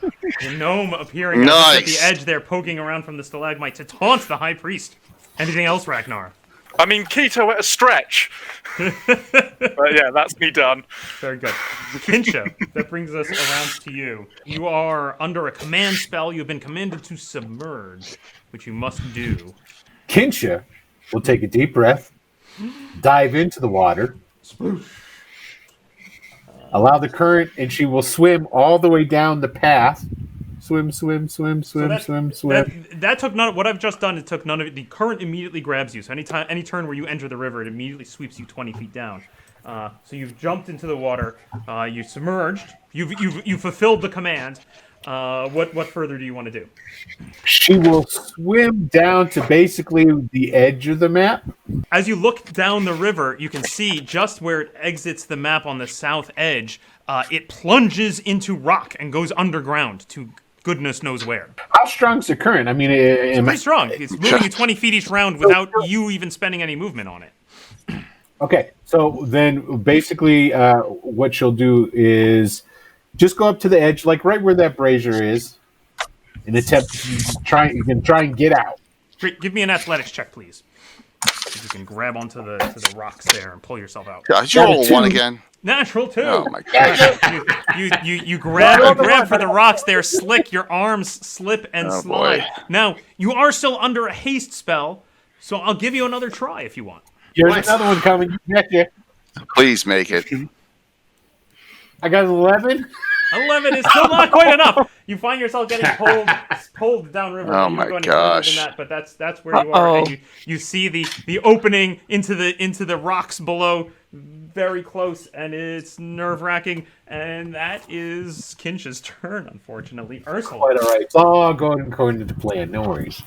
The gnome appearing just at the edge there, poking around from the stalagmite to taunt the high priest. Anything else, Ragnar? I mean, keto at a stretch. But yeah, that's me done. Very good. Kincha, that brings us around to you. You are under a command spell. You've been commanded to submerge, which you must do. Kincha will take a deep breath, dive into the water, allow the current, and she will swim all the way down the path. Swim. That took none. What I've just done, it took none of it. The current immediately grabs you. So any turn where you enter the river, it immediately sweeps you 20 feet down. So you've jumped into the water. You submerged. You've fulfilled the command. What further do you want to do? She will swim down to basically the edge of the map. As you look down the river, you can see just where it exits the map on the south edge. It plunges into rock and goes underground to goodness knows where. How strong is the current? I mean, It's pretty strong. It's moving you 20 feet each round without you even spending any movement on it. Okay, so then basically what she'll do is just go up to the edge, like right where that brazier is, and attempt to try and get out. Great. Give me an athletics check, please. If you can grab onto the rocks there and pull yourself out. Did you roll a 1 again? Natural 2. Oh my gosh. You grab for the rocks there, slick, your arms slip and slide. boy. Now, you are still under a haste spell, so I'll give you another try if you want. Here's another one coming. You. Please make it. I got 11. 11 is still not quite enough. You find yourself getting pulled downriver. Oh You my don't go any further gosh. Than that, but that's where you are, and you see the opening into the rocks below, very close, and it's nerve-wracking. And that is Kinch's turn, unfortunately. Ursula. Quite all right. It's all going according to plan. No worries.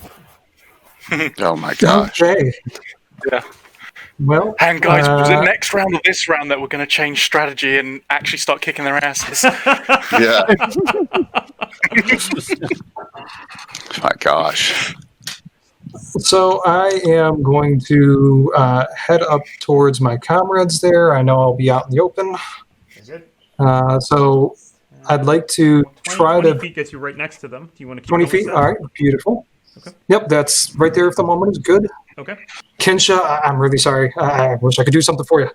Oh my gosh. Okay. Yeah. Well, And guys, was it next round or this round that we're going to change strategy and actually start kicking their asses? Yeah. My gosh. So I am going to head up towards my comrades there. I know I'll be out in the open. Very good. So I'd like to 20 feet gets you right next to them. Do you want to keep 20 going with feet. that? All right, beautiful. Okay. Yep, that's right there if the moment is good. Okay. Kensha, I'm really sorry. I wish I could do something for you.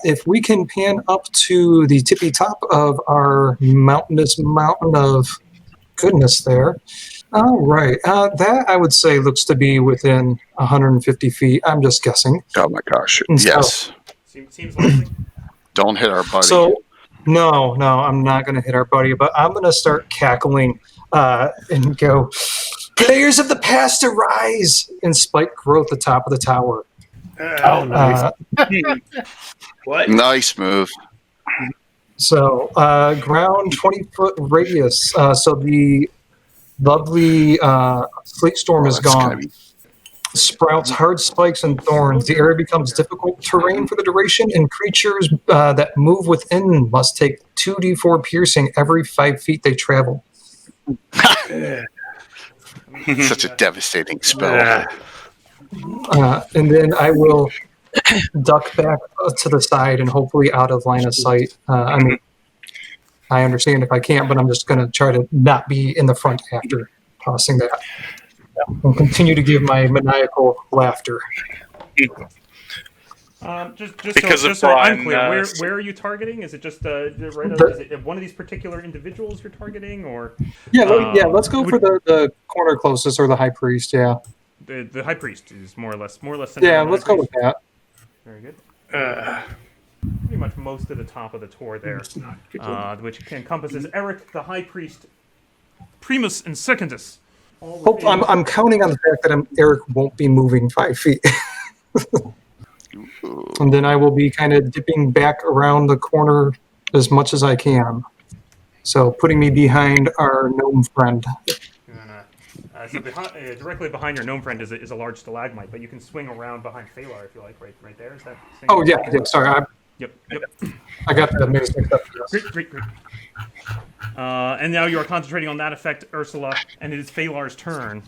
If we can pan up to the tippy top of our mountainous mountain of goodness there. All right. That, I would say, looks to be within 150 feet. I'm just guessing. Oh my gosh. And so- Yes. Seems likely. Don't hit our buddy. So, no, I'm not going to hit our buddy, but I'm going to start cackling and go, "Players of the past arise!" and spike growth at the top of the tower. Oh, nice. What? Nice move. So, ground 20-foot radius. So the lovely sleet storm is That's gonna gone. be- Sprouts hard spikes and thorns. The area becomes difficult terrain for the duration, and creatures that move within must take 2d4 piercing every 5 feet they travel. Such a devastating spell. And then I will duck back to the side and hopefully out of line of sight. I mean, I understand if I can't, but I'm just going to try to not be in the front after tossing that. And continue to give my maniacal laughter. Just Because so, of just so I'm Brian, clear, where are you targeting? Is it just right? Is it one of these particular individuals you're targeting, or Yeah, let's go would- for the corner closest or the high priest. Yeah, the high priest is more or less. yeah, let's go with that. Very good. Pretty much most of the top of the tour there, which encompasses Eric, the high priest, Primus, and Secundus. all Hope, within- I'm counting on the fact that Eric won't be moving 5 feet. And then I will be kind of dipping back around the corner as much as I can. So putting me behind our gnome friend. So directly behind your gnome friend is a large stalagmite, but you can swing around behind Phalar if you like. Right there. Is that? Oh yeah, sorry, Yep. I got the minutes mixed up. Great. And now you are concentrating on that effect, Ursula, and it is Phalar's turn.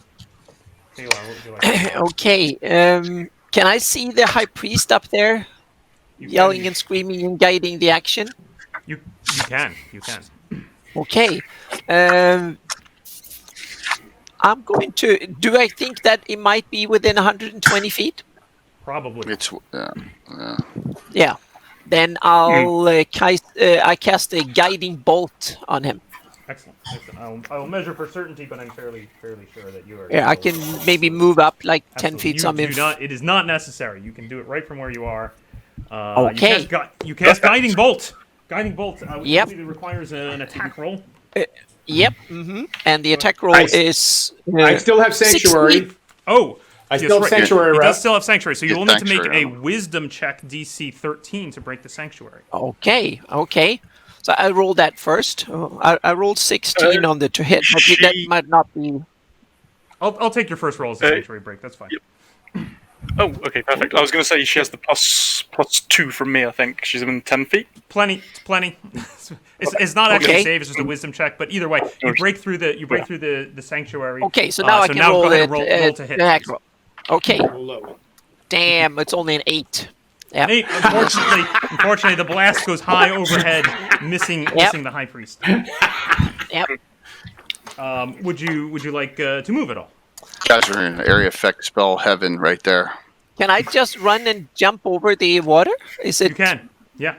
Phalar, what would you like? Okay. Can I see the high priest up there, yelling and screaming and guiding the action? You can. Okay. I'm going to. Do I think that it might be within 120 feet? Probably. It's Yeah. Then I'll I cast a guiding bolt on him. Excellent. I'll measure for certainty, but I'm fairly sure that you are. Yeah, I can maybe move up like 10 Absolutely. feet. So I'm in. It is not necessary. You can do it right from where you are. Okay. You cast guiding bolt. Guiding bolt. Which Yep. usually requires an attack roll. Yep. And the attack roll is. I still have sanctuary. 16. Oh. I still have sanctuary, He right? does still have sanctuary, so you will need to make Sanctuary. a wisdom check DC 13 to break the sanctuary. Okay. So I rolled that first. I rolled 16 on the to hit, but that might not be. I'll take your first roll as a sanctuary break. That's fine. Oh, okay, perfect. I was going to say she has the plus 2 from me, I think. She's within 10 feet. Plenty. It's not actually Okay. a save; it's just a wisdom check. But either way, you break through the sanctuary. Okay, so now I can roll go ahead it. and roll to hit. Attack roll. Okay. Low. Damn, it's only an 8. Yeah. Hey, unfortunately, the blast goes high overhead, missing the high priest. Yep. Would you like to move at all? guys are in area effect spell heaven right there. Can I just run and jump over the water? Is it? You can. Yeah.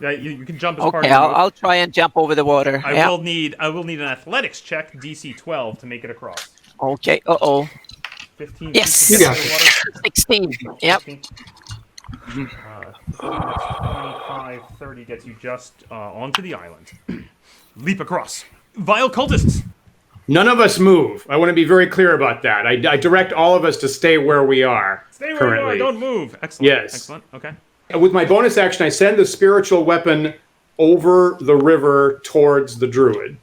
You can jump as far as Okay, you move. I'll try and jump over the water. I Yeah. will need an athletics check, DC 12, to make it across. Okay. 15. Yes. You got feet it. to the water. 16. Yep. 25, 30 gets you just onto the island. Leap across. Vile cultists. None of us move. I want to be very clear about that. I direct all of us to stay where we are. Stay where currently. you are. Don't move. Excellent. Yes. Excellent. Okay. With my bonus action, I send the spiritual weapon over the river towards the druid.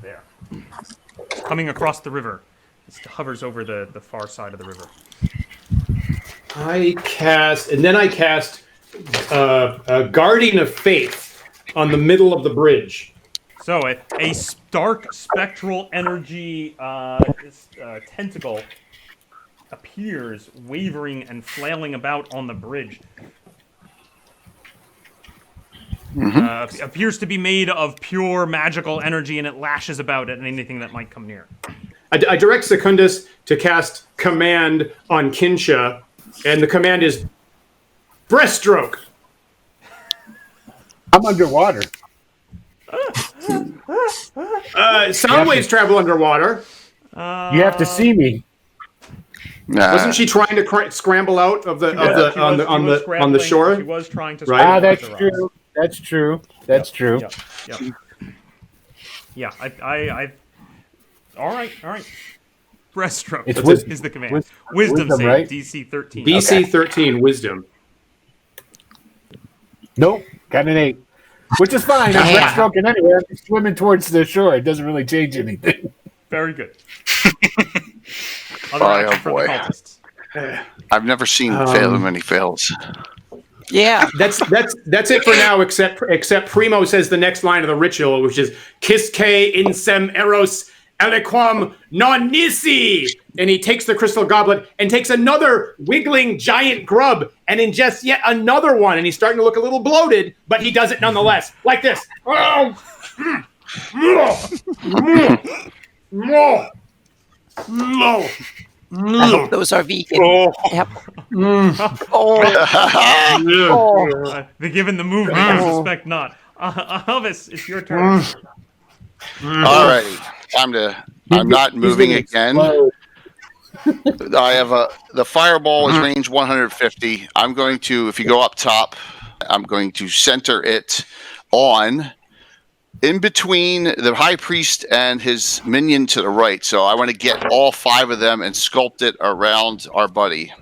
There. Coming across the river. It hovers over the far side of the river. I cast a Guardian of Faith on the middle of the bridge. So a dark spectral energy tentacle appears, wavering and flailing about on the bridge. Appears to be made of pure magical energy, and it lashes about at anything that might come near. I direct Secundus to cast command on Kinsha, and the command is breaststroke. I'm underwater. Sound waves travel underwater. You have to see me. Wasn't she trying to scramble out of the on the shore? She was trying to. Right? That's true. That's true. That's true. Yep. Yeah. I. All right. Breaststroke is the command. Wisdom save, right? DC 13. DC 13, wisdom. Nope, got an 8. Which is fine. I'm breaststroking anyway. I'm swimming towards the shore. It doesn't really change anything. Very good. Oh boy. I've never seen fail many fails. Yeah. That's it for now, except Primo says the next line of the ritual, which is Kiske insem eros aliquam non nisi. And he takes the crystal goblet and takes another wiggling giant grub and ingests yet another one. And he's starting to look a little bloated, but he does it nonetheless. Like this. I hope those are vegan. Yep. They're given the movement, I suspect not. Elvis, it's your turn. Alrighty, time to. I'm not moving again. I have the fireball is range 150. I'm going to, if you go up top, I'm going to center it on in between the high priest and his minion to the right. So I want to get all 5 of them and sculpt it around our buddy.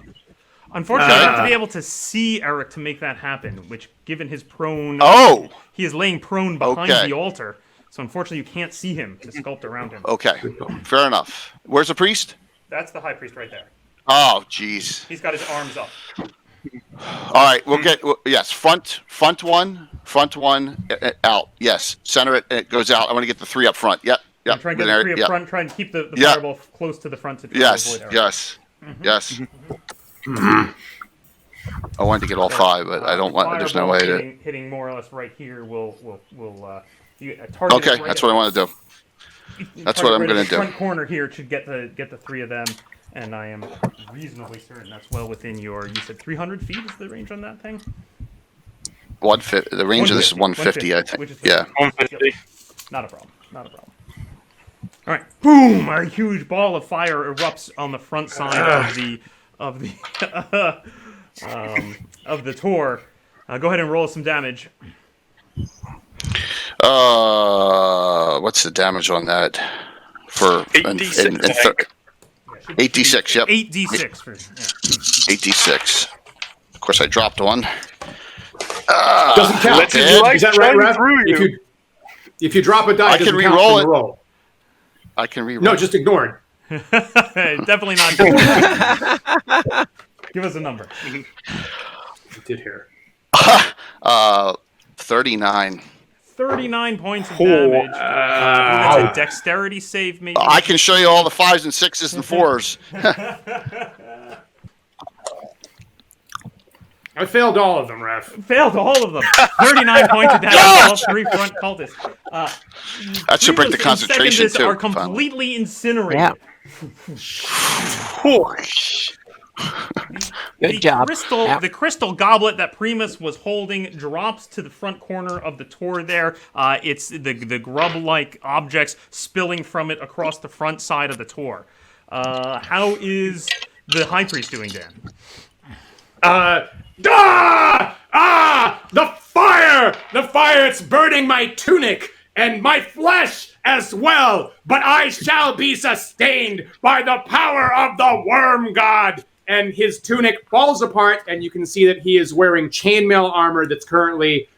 Unfortunately, you have to be able to see Eric to make that happen, which, given his prone... He is laying prone behind the altar, so unfortunately you can't see him to sculpt around him. Okay, fair enough. Where's the priest? That's the high priest right there. Oh, jeez. He's got his arms up. All right, we'll get... Yes, front one, out. Yes, center it, and it goes out. I want to get the 3 up front. Yep. Try and get the 3 up front, try and keep the fireball close to the front to avoid Eric. Yes. I wanted to get all 5, but I don't want. There's no way to hitting more or less right here. Will target. Okay, that's what I want to do. That's what I'm going to do. Front corner here should get the 3 of them, and I am reasonably certain that's well within your. You said 300 feet is the range on that thing. 150. The range of this is 150, I think. Which is 150. Yep. Not a problem. All right, boom! A huge ball of fire erupts on the front side of the Tor. Go ahead and roll some damage. What's the damage on that? For 8d6. 8d6. Yep. 8d6. 8d6. Of course, I dropped one. Doesn't count. Is that right, Raph? If you drop a die, I can re-roll it. Roll. I can re-roll. No, just ignore it. Definitely not. Give us a number. I did here. 39. 39 points of damage. That's a dexterity save, maybe. I can show you all the 5s and 6s and 4s. I failed all of them, Raph. Failed all of them. 39 points of damage. All 3 front cultists. That should break the concentration too. Are completely incinerated. Yeah. Good job. The crystal goblet that Primus was holding drops to the front corner of the Tor there. It's the grub-like objects spilling from it across the front side of the Tor. How is the High Priest doing, Dan? The fire! The fire, it's burning my tunic and my flesh as well, but I shall be sustained by the power of the worm god. And his tunic falls apart, and you can see that he is wearing chainmail armor that's currently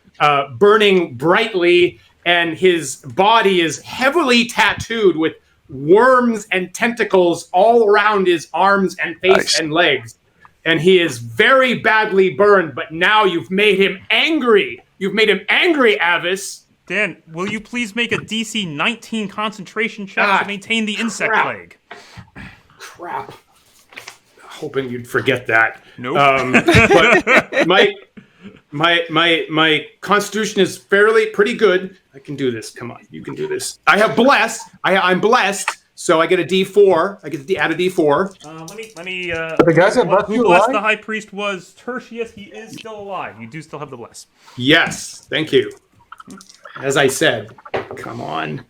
burning brightly, and his body is heavily tattooed with worms and tentacles all around his arms and face and legs. And he is very badly burned, but now you've made him angry. You've made him angry, Avis, Dan, will you please make a DC 19 concentration check to maintain the insect plague? Crap. Hoping you'd forget that. Nope. But my constitution is pretty good. I can do this. Come on, you can do this. I have blessed. I'm blessed, so I get a D4. I get to add a D4. Let me. the guys that blessed who you blessed alive? the high priest was Tertius. He is still alive. You do still have the bless. Yes, thank you. As I said, come on.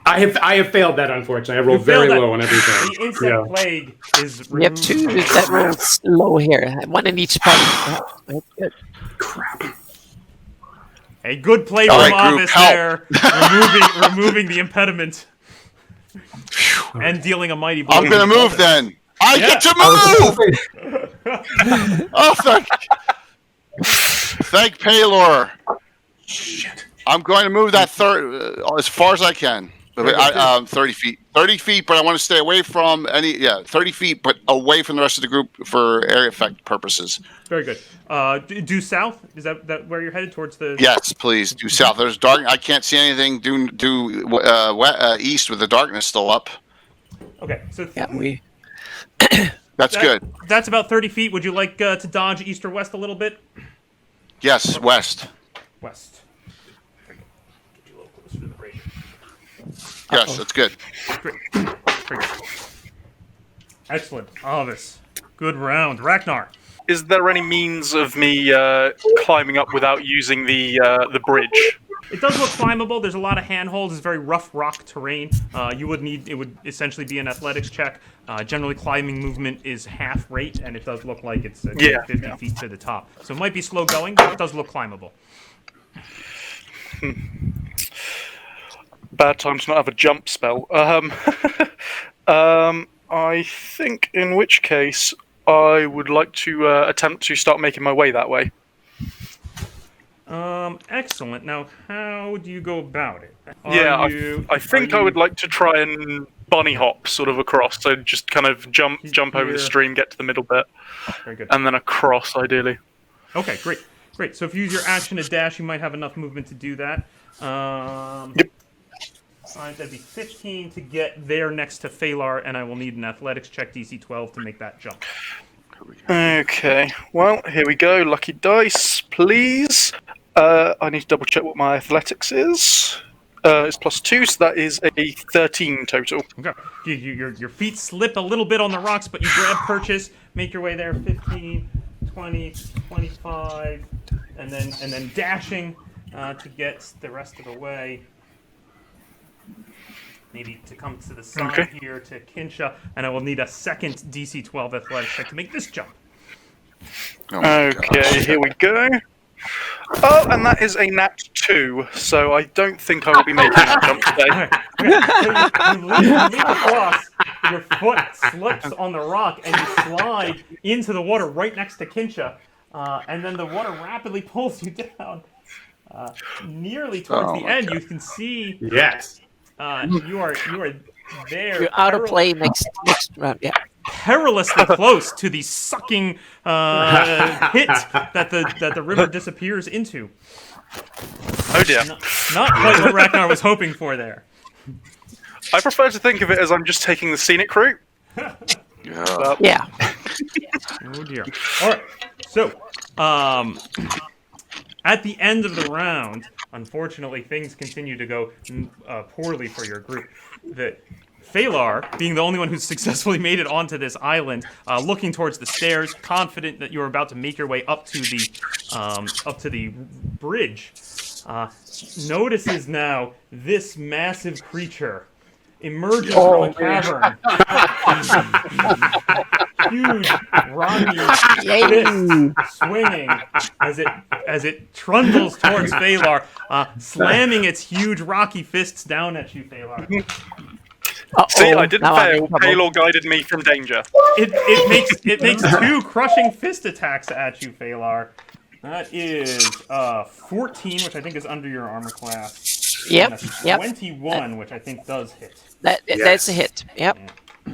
I have failed that, unfortunately. I rolled very low on everything. The insect plague is We have two that rolls low here. One in each part. Oh, that's good. Crap. a good play All from right, group, Avis help. there, removing the impediment and dealing a mighty blow. I'm going to move then. I get to move! Oh, thank Paylor. Shit. I'm going to move that as far as I can. 30 feet. 30 feet, but I want to stay away from 30 feet, but away from the rest of the group for area effect purposes. Very good. Due south? Is that where you're headed towards the... Yes, please. Due south. There's dark. I can't see anything due east with the darkness still up. Okay, so... That's good. That's about 30 feet. Would you like to dodge east or west a little bit? Yes, west. West. Get you a little closer to the radio. Yes, that's good. Great. Very good. Excellent. Avis. Good round. Ragnar. Is there any means of me climbing up without using the bridge? It does look climbable. There's a lot of handholds. It's very rough rock terrain. It would essentially be an athletics check. Generally, climbing movement is half rate, and it does look like it's 50 feet to the top. So it might be slow going, but it does look climbable. Bad time to not have a jump spell. I think in which case I would like to attempt to start making my way that way. Excellent. Now, how do you go about it? I think I would like to try and bunny hop sort of across. So just kind of jump over the stream, get to the middle bit, Very good. and then across, ideally. Okay, great. So if you use your action to dash, you might have enough movement to do that. Yep. That'd be 15 to get there next to Phalar, and I will need an athletics check DC 12 to make that jump. Okay, well, here we go. Lucky dice, please. I need to double check what my athletics is. It's +2, so that is a 13 total. Okay. Your feet slip a little bit on the rocks, but you grab purchase, make your way there. 15, 20, 25, and then dashing to get the rest of the way. Maybe to come to the side here to Kinsha, and I will need a second DC 12 athletics check to make this jump. Okay, here we go. Oh, and that is a nat 2, so I don't think I will be making that jump today. So you leap across, your foot slips on the rock, and you slide into the water right next to Kinsha, and then the water rapidly pulls you down. Nearly towards the end, you can see. Yes. You are there. You're out of play next round. Yeah. Perilously close to the sucking pit that the river disappears into. Oh dear. Not quite what Ragnar was hoping for there. I prefer to think of it as I'm just taking the scenic route. Yeah. Oh dear. All right. So, at the end of the round, unfortunately, things continue to go poorly for your group. Phalar, being the only one who's successfully made it onto this island, looking towards the stairs, confident that you're about to make your way up to the bridge, notices now this massive creature emerges from a cavern. Huge, rocky fist swinging as it trundles towards Phalar, slamming its huge rocky fists down at you, Phalar. See, I didn't fail. Paylor guided me from danger. It makes two crushing fist attacks at you, Phalar. That is 14, which I think is under your armor class. Yep. And a 21, which I think does hit. That's a hit. Yep. Yeah.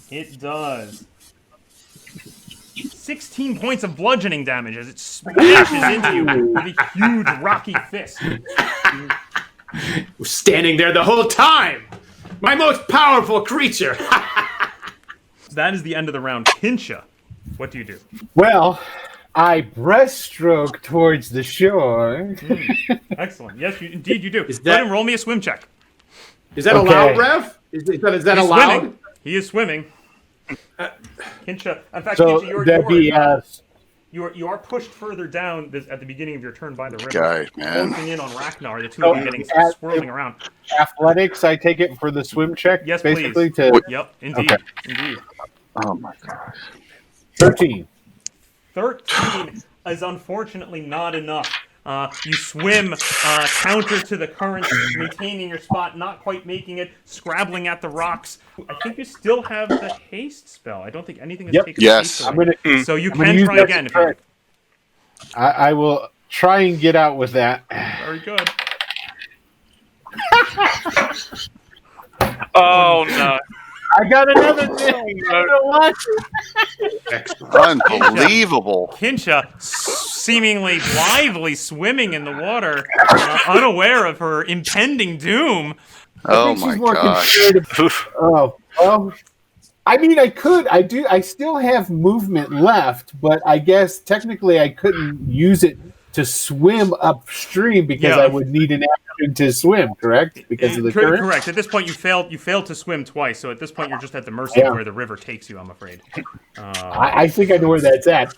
It does 16 points of bludgeoning damage as it smashes into you with a huge rocky fist. Standing there the whole time. My most powerful creature. That is the end of the round. Kincha, what do you do? Well, I breaststroke towards the shore. Excellent. Yes, indeed you do. Is Let that- him roll me a swim check. Is that allowed, Rev? Is that He's allowed? swimming. He is swimming. Kincha, in fact, So Kincha, that'd be you are pushed further down at the beginning of your turn by the river. Guy, man. Closing in on Ragnar, the two So of you getting at- swirling around. athletics. I take it for the swim check. Yes, basically please. to Yep, indeed. Okay. Indeed. Oh my god. 13. 13 is unfortunately not enough. You swim counter to the current, maintaining your spot, not quite making it, scrabbling at the rocks. I think you still have the haste spell. I don't think anything has Yep. taken Yes. haste I'm away. gonna. So you I'm gonna can use try that again to if you try. I will try and get out with that. Very good. Oh no. I got another thing. What? Unbelievable. Kincha, seemingly blithely swimming in the water, unaware of her impending doom. Oh She's my more gosh. concerned about- Oh, well. I mean, I still have movement left, but I guess technically I couldn't use it to swim upstream because Yeah. I would need an action to swim, correct? Because of the current? Correct. At this point, you failed to swim twice, so at this point, you're just at the mercy Yeah. of where the river takes you, I'm afraid. I think I know where that's at.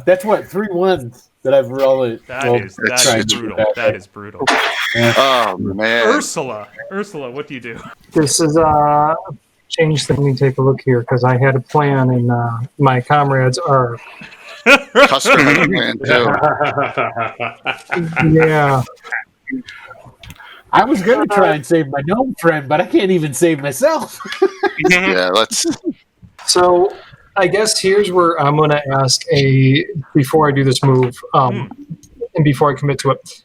That's what, 3 1s that I've rolled. That is brutal. That is brutal. Oh man. Ursula, what do you do? This is change. Let me take a look here because I had a plan, and my comrades are. Custom plan too. Yeah. I was going to try and save my gnome friend, but I can't even save myself. Yeah, let's So I guess here's where I'm going to ask before I do this move, and before I commit to it.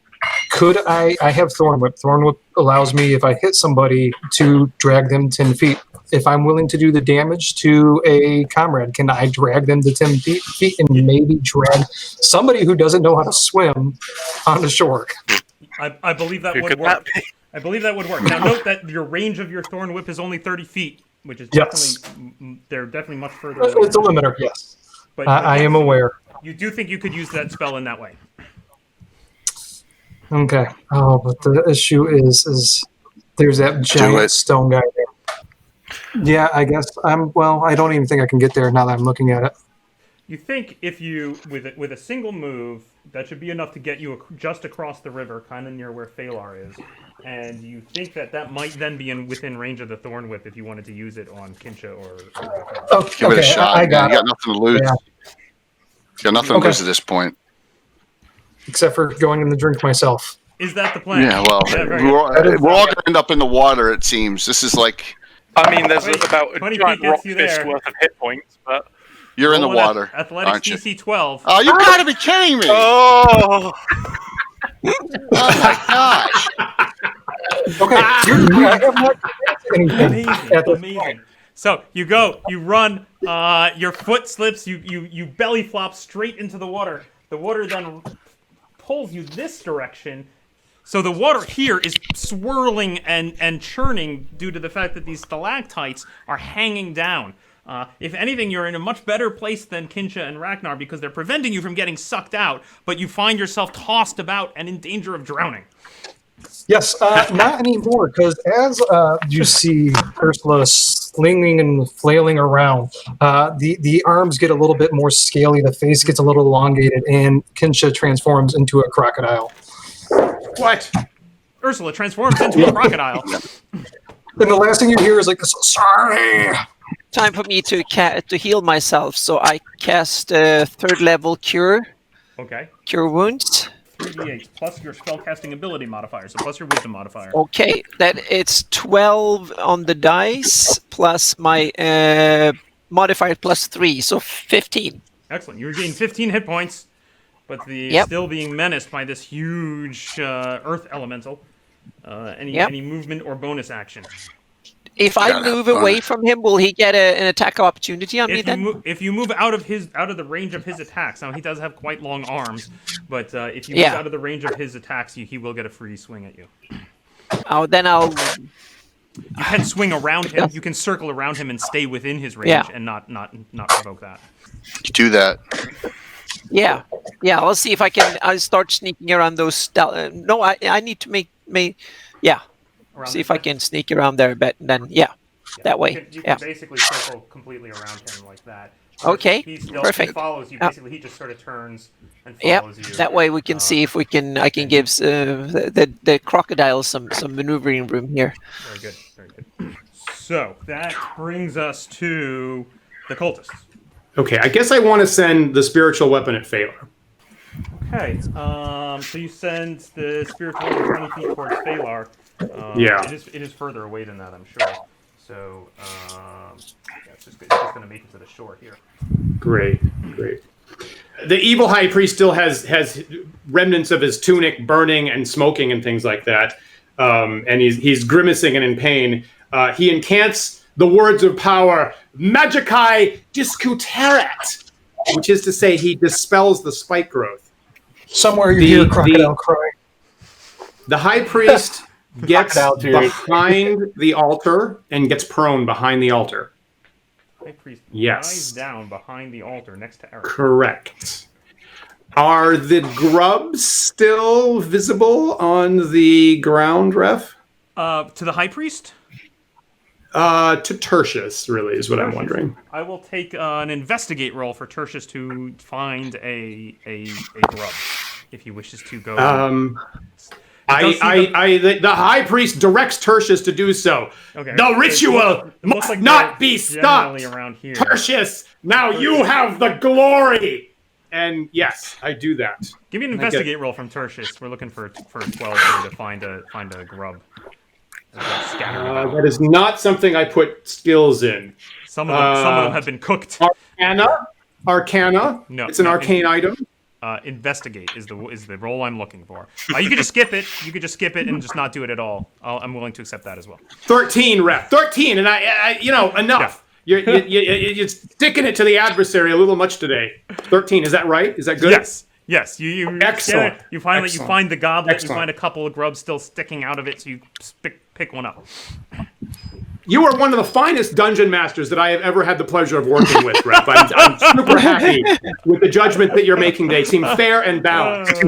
Could I have Thorn Whip. Thorn Whip allows me, if I hit somebody, to drag them 10 feet. If I'm willing to do the damage to a comrade, can I drag them to 10 feet and maybe drag somebody who doesn't know how to swim on the shore? I believe that Who would could work. that be? I believe that would work. Now, note that your range of your Thorn Whip is only 30 feet, which is Yes. they're definitely much further away. It's a limiter, yes. But I am aware. You do think you could use that spell in that way? Okay. Oh, but the issue is there's that it. giant stone guy there. Yeah, I guess I don't even think I can get there now that I'm looking at it. You think if you, with a single move, that should be enough to get you just across the river, kind of near where Phalar is, and you think that might then be within range of the Thorn Whip if you wanted to use it on Kincha or Oh, give it a shot. I Man. got You it. got nothing to lose. Yeah. You got nothing to Okay. lose at this point. Except for going in the drink myself. Is that the plan? Yeah, well, very we're all, good. we're all gonna end up in the water. It seems. This is like I mean, there's Wait, about a 20 giant feet rock gets you fist there. worth of hit points, but you're in the Roll an water, Athletics aren't you? DC 12. Oh, you gotta be kidding me! oh, Oh my gosh! Okay. I have not anything at this Amazing. So you go, you run, your foot slips, you belly flop straight into the water. The water then pulls you this direction. So the water here is swirling and churning due to the fact that these stalactites are hanging down. If anything, you're in a much better place than Kincha and Ragnar because they're preventing you from getting sucked out, but you find yourself tossed about and in danger of drowning. Yes, not anymore, because as you see Ursula slinging and flailing around, the arms get a little bit more scaly, the face gets a little elongated, and Kincha transforms into a crocodile. What? Ursula transforms into a crocodile. And the last thing you hear is like this, sorry! Time for me to heal myself, so I cast third level cure Okay. wounds. 3d8 plus your spellcasting ability modifier, so plus your wisdom modifier. Okay, that it's 12 on the dice plus my modifier plus 3, so 15. Excellent. You regain 15 hit points, but Yep. still being menaced by this huge earth elemental. Any movement or bonus action? If I move away from him, will he get an attack opportunity on me then? If you move out of the range of his attacks, now he does have quite long arms, but if you move out of the range of his attacks, he will get a free swing at you. Oh, then I'll. You can swing around him. You can circle around him and stay within his range and not provoke that. Do that. Yeah. Let's see if I can. I start sneaking around those. No, I need to make. Around see if I can sneak around there, but then that way. You can basically circle completely around him like that. Okay, perfect. He follows you. Basically, he just sort of turns and follows you. That way we can see if we can. I can give the crocodile some maneuvering room here. Very good. So that brings us to the cultists. Okay, I guess I want to send the spiritual weapon at Phalar. Okay, so you send the spiritual weapon 20 feet towards Phalar. It is further away than that, I'm sure. So, it's just going to make it to the shore here. Great. The evil high priest still has remnants of his tunic burning and smoking and things like that, and he's grimacing and in pain. He incants the words of power, Magicae Discuteret, which is to say he dispels the spike growth. Somewhere you hear a crocodile crying. The high priest gets behind the altar and gets prone behind the altar. High priest lies down behind the altar next to Eric. Correct. Are the grubs still visible on the ground, Ref? To the high priest? To Tertius, really, is what I'm wondering. I will take an investigate roll for Tertius to find a grub, if he wishes to go. The high priest directs Tertius to do so. Okay. The ritual must not be stopped. Around here. Tertius, now you have the glory. And yes, I do that. Give me an investigate roll from Tertius. We're looking for 12 here to find a grub. That is not something I put skills in. Some of them have been cooked. Arcana. No, it's an arcane item. Investigate is the role I'm looking for. You could just skip it. You could just skip it and just not do it at all. I'm willing to accept that as well. 13, Ref. 13, and I enough. Yeah. You're sticking it to the adversary a little much today. 13, is that right? Is that good? Yes. You excellent. You find the goblet. You find a couple of grubs still sticking out of it, so you pick one up. You are one of the finest dungeon masters that I have ever had the pleasure of working with, Rep. I'm super happy with the judgment that you're making today. Seem fair and balanced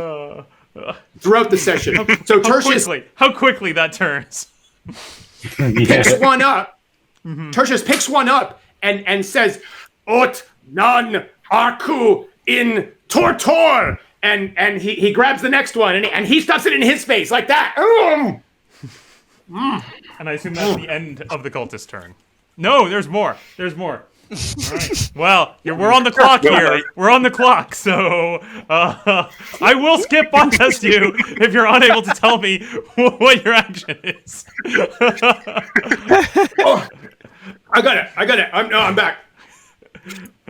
throughout the session. So Tertius, how quickly that turns. Picks one up. Tertius picks one up and says, "Ut non arcu in tortor," and he grabs the next one and he stuffs it in his face like that. And I assume that's the end of the cultist's turn. No, there's more. All right. Well, we're on the clock here. We're on the clock, so I will skip past you if you're unable to tell me what your action is. I got it. I'm back.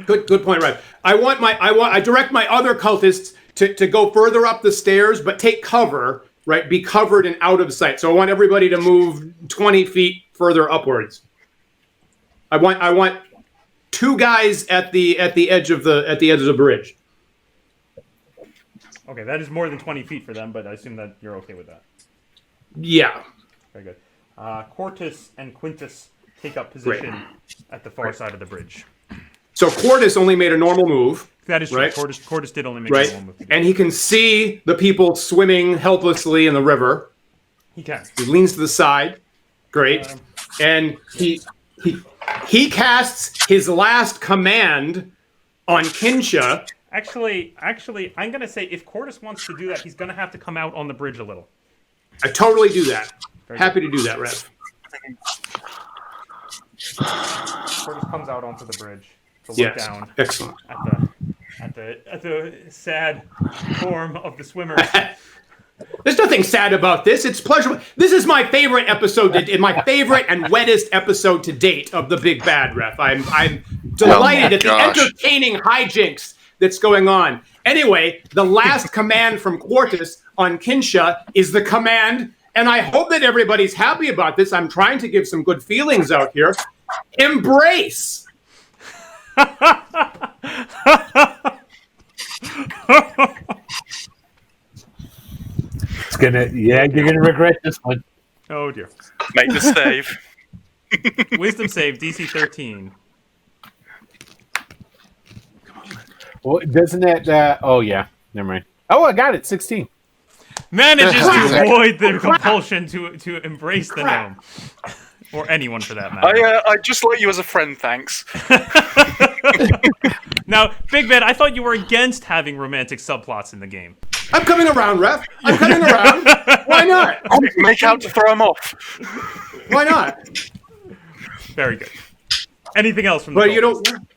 Good point, right? I direct my other cultists to go further up the stairs, but take cover. Right, be covered and out of sight. So I want everybody to move 20 feet further upwards. I want two guys at the edge of the bridge. Okay, that is more than 20 feet for them, but I assume that you're okay with that. Yeah. Very good. Quartus and Quintus take up position at the far side of the bridge. So Quartus only made a normal move. That is true. Right? Quartus did only make a normal move. And he can see the people swimming helplessly in the river. He can. He leans to the side. Great. And he casts his last command on Kinsha. Actually, I'm going to say if Quartus wants to do that, he's going to have to come out on the bridge a little. I totally do that. Happy to do that, Rev. Quartus comes out onto the bridge to look down. Excellent. At the sad form of the swimmer. There's nothing sad about this. It's pleasurable. This is my favorite episode, my favorite and wettest episode to date of the Big Bad, Ref. I'm delighted at the entertaining hijinks that's going on. Anyway, the last command from Quartus on Kinsha is the command, and I hope that everybody's happy about this. I'm trying to give some good feelings out here. Embrace. You're gonna regret this one. Oh dear. Make the save. Wisdom save DC 13. Well, doesn't that? Oh yeah, never mind. Oh, I got it. 16. Manages to avoid the compulsion to embrace the gnome. Or anyone for that matter. I just like you as a friend, thanks. Now, Big Ben, I thought you were against having romantic subplots in the game. I'm coming around, Ref. I'm coming around. Why not? Make out to throw him off. Why not? Very good. Anything else from the But you cultists? don't.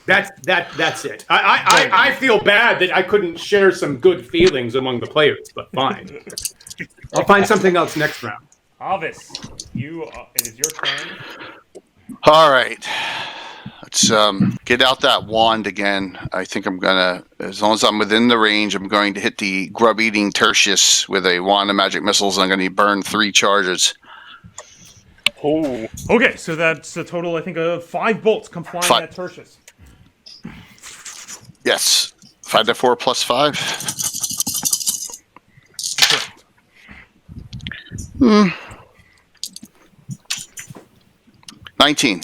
That's it. I feel bad that I couldn't share some good feelings among the players, but fine. I'll find something else next round. Avis, it is your turn. All right. Let's get out that wand again. I think I'm going to, as long as I'm within the range, I'm going to hit the grub-eating tertius with a wand of magic missiles. I'm going to burn 3 charges. Oh. Okay, so that's a total, I think, of 5 bolts come flying at Tertius. Yes. 5d4 plus 5. Correct. 19.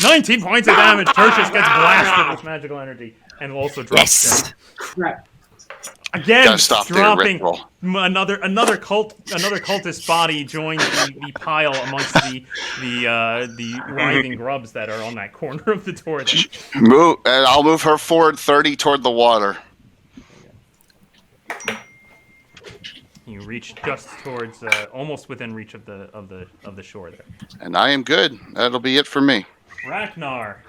19 points of damage. Tertius gets blasted with magical energy and also drops down. Crap. Again, Gotta stop there, dropping Rick roll. another cultist body joins the pile amongst the writhing grubs that are on that corner of the door. Move, and I'll move her forward 30 toward the water. You reach just towards, almost within reach of the shore there. And I am good. That'll be it for me. Ragnar.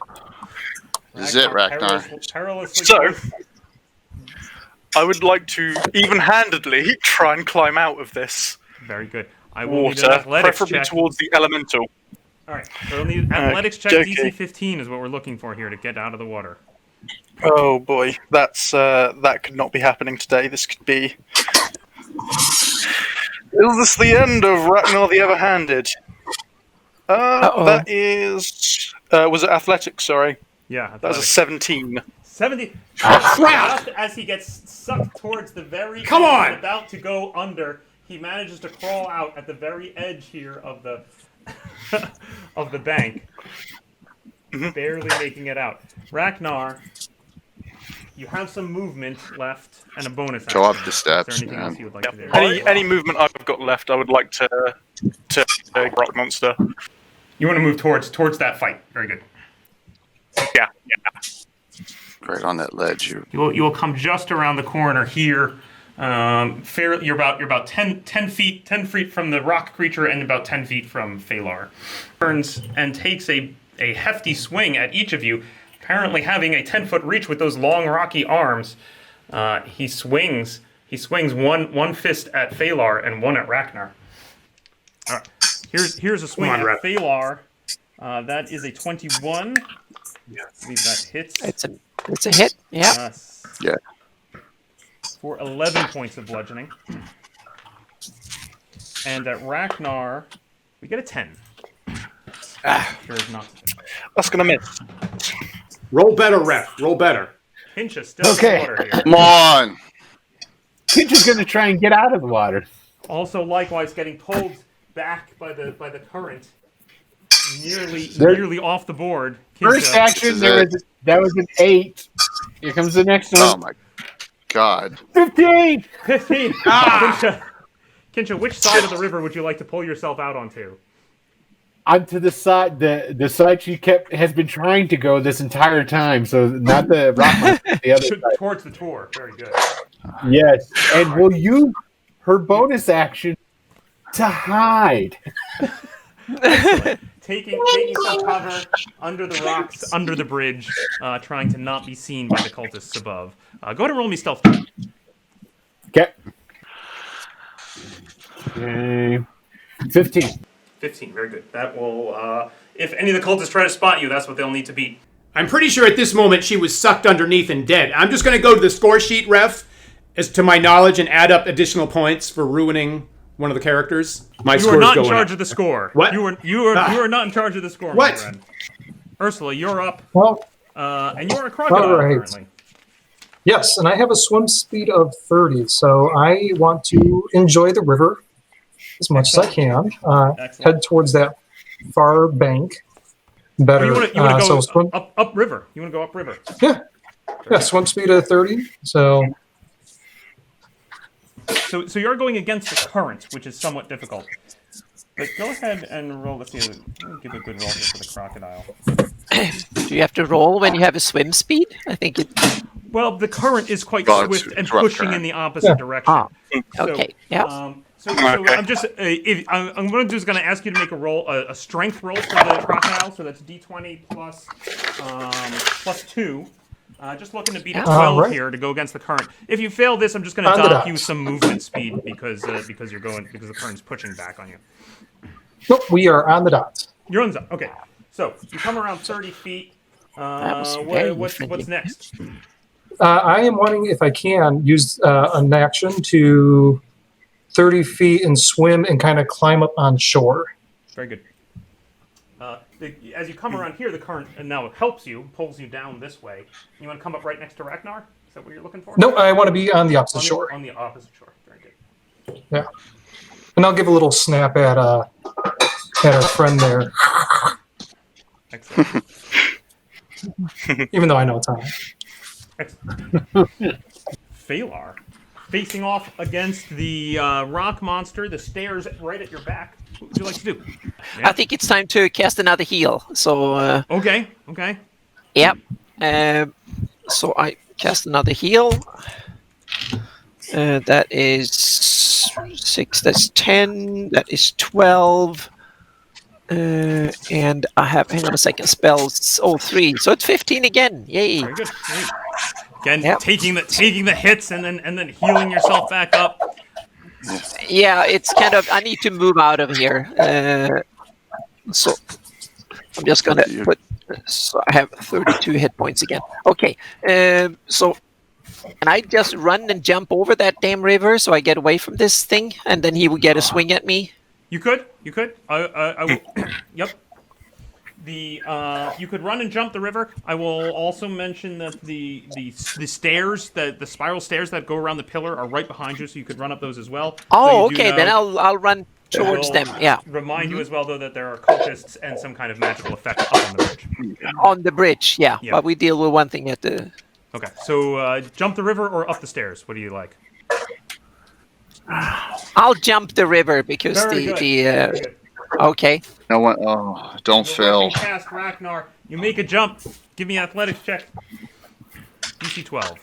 This is it, Ragnar. Perilously So- close. I would like to even-handedly try and climb out of this Very good. I will need an water, athletics preferably check. towards the elemental. All right. So we'll need athletics check. Okay. DC 15 is what we're looking for here to get out of the water. Oh boy, that could not be happening today. This could be. Is this the end of Ragnar the Ever-Handed? That is. Was it athletics? Sorry, Yeah. that was a 17. 70. Crap! Just as he gets sucked towards the very Come edge on! and about to go under, he manages to crawl out at the very edge here of the of the bank, barely making it out. Ragnar, you have some movement left and a bonus action. Go up the steps, Is there anything man. else you would like to do? Any movement I've got left, I would like to rock monster. You want to move towards that fight. Very good. Yeah. Right on that ledge. You will come just around the corner here. You're about 10 feet from the rock creature and about 10 feet from Phalar. Turns and takes a hefty swing at each of you, apparently having a 10-foot reach with those long rocky arms. He swings one fist at Phalar and one at Ragnar. All right. Here's a swing Come on, at Phalar. That is a 21. I believe that hits. It's a hit. Yeah. Yeah. For 11 points of bludgeoning. And at Ragnar, we get a 10. Sure is not. That's gonna miss. Roll better, Ref. Roll better. Pinch still Okay. in the water here. Come on. He's just gonna try and get out of the water. Also, likewise, getting pulled back by the current, nearly off the board. First Kincha, action, that was an 8. Here comes the next Oh one. my God. 15. 15. Kincha, which side of the river would you like to pull yourself out onto? Onto the side, the side she has been trying to go this entire time. So not the rock monster, the other side. Towards the tour. Very good. Yes, and will use her bonus action to hide. Taking some cover under the rocks, under the bridge, trying to not be seen by the cultists above. Go ahead and roll me stealth. Okay. 15. 15, very good. That will, if any of the cultists try to spot you, that's what they'll need to beat. I'm pretty sure at this moment she was sucked underneath and dead. I'm just going to go to the score sheet, Ref, as to my knowledge, and add up additional points for ruining one of the characters. My You are score's not in going charge up. of the score. What? You are not in charge of the score, What? my friend. Ursula, you're up. Well, And you're a crocodile, all right. apparently. yes, and I have a swim speed of 30, so I want to enjoy the river as much as I can. Excellent. Head towards that far bank. Oh, Better. you want to go so swim, up river. You want to go up river. yeah, swim speed of 30. So So you're going against the current, which is somewhat difficult. But go ahead and roll. Let's see. Let me give a good roll here for the crocodile. Do you have to roll when you have a swim speed? I think it. Well, the current is quite Oh, swift and it's rough pushing current. in the opposite direction. Ah, okay. Yeah. So Okay. I'm just I'm going to do is going to ask you to make a roll, a strength roll for the crocodile. So that's d20 plus 2. Just looking to beat a Yeah. 12 Alright. here to go against the current. If you fail this, I'm just going to On the dock dot. you some movement speed because the current's pushing back on you. nope, we are on the dot. You're on the okay. So you come around 30 feet. was very What's friendly. next? I am wanting, if I can, use an action to 30 feet and swim and kind of climb up on shore. Very good. As you come around here, the current now helps you, pulls you down this way. You want to come up right next to Ragnar? Is that what you're looking for? No, I want to be on the opposite on the, shore. On the opposite shore. Very good. Yeah. And I'll give a little snap at our friend there, Excellent. even though I know it's on. Excellent. Phalar, facing off against the rock monster, the stairs right at your back. What would you like to do? Yeah. I think it's time to cast another heal. So. Okay. Yep. So I cast another heal. That is 6. That's 10. That is 12. And I have, hang on a second, spells. 3. So it's 15 again. Yay. Very good. Great. Again, Yep. taking the hits and then healing yourself back up. Yeah, it's kind of, I need to move out of here. So I'm just going to put, so I have 32 hit points again. Okay. So can I just run and jump over that damn river so I get away from this thing and then he will get a swing at me? You could. I will. Yep. You could run and jump the river. I will also mention that the stairs, the spiral stairs that go around the pillar are right behind you, so you could run up those as well. Oh, So you do okay. Then know- I'll run towards will them. Yeah. Remind you as well, though, that there are cultists and some kind of magical effect up on the bridge. On the bridge. Yeah. Yeah. But we deal with one thing at the. Okay, so jump the river or up the stairs? What do you like? I'll jump the river because Very good. Very good. Okay. No one. Oh, don't fail. Cast Ragnar. You make a jump. Give me an athletics check. DC 12.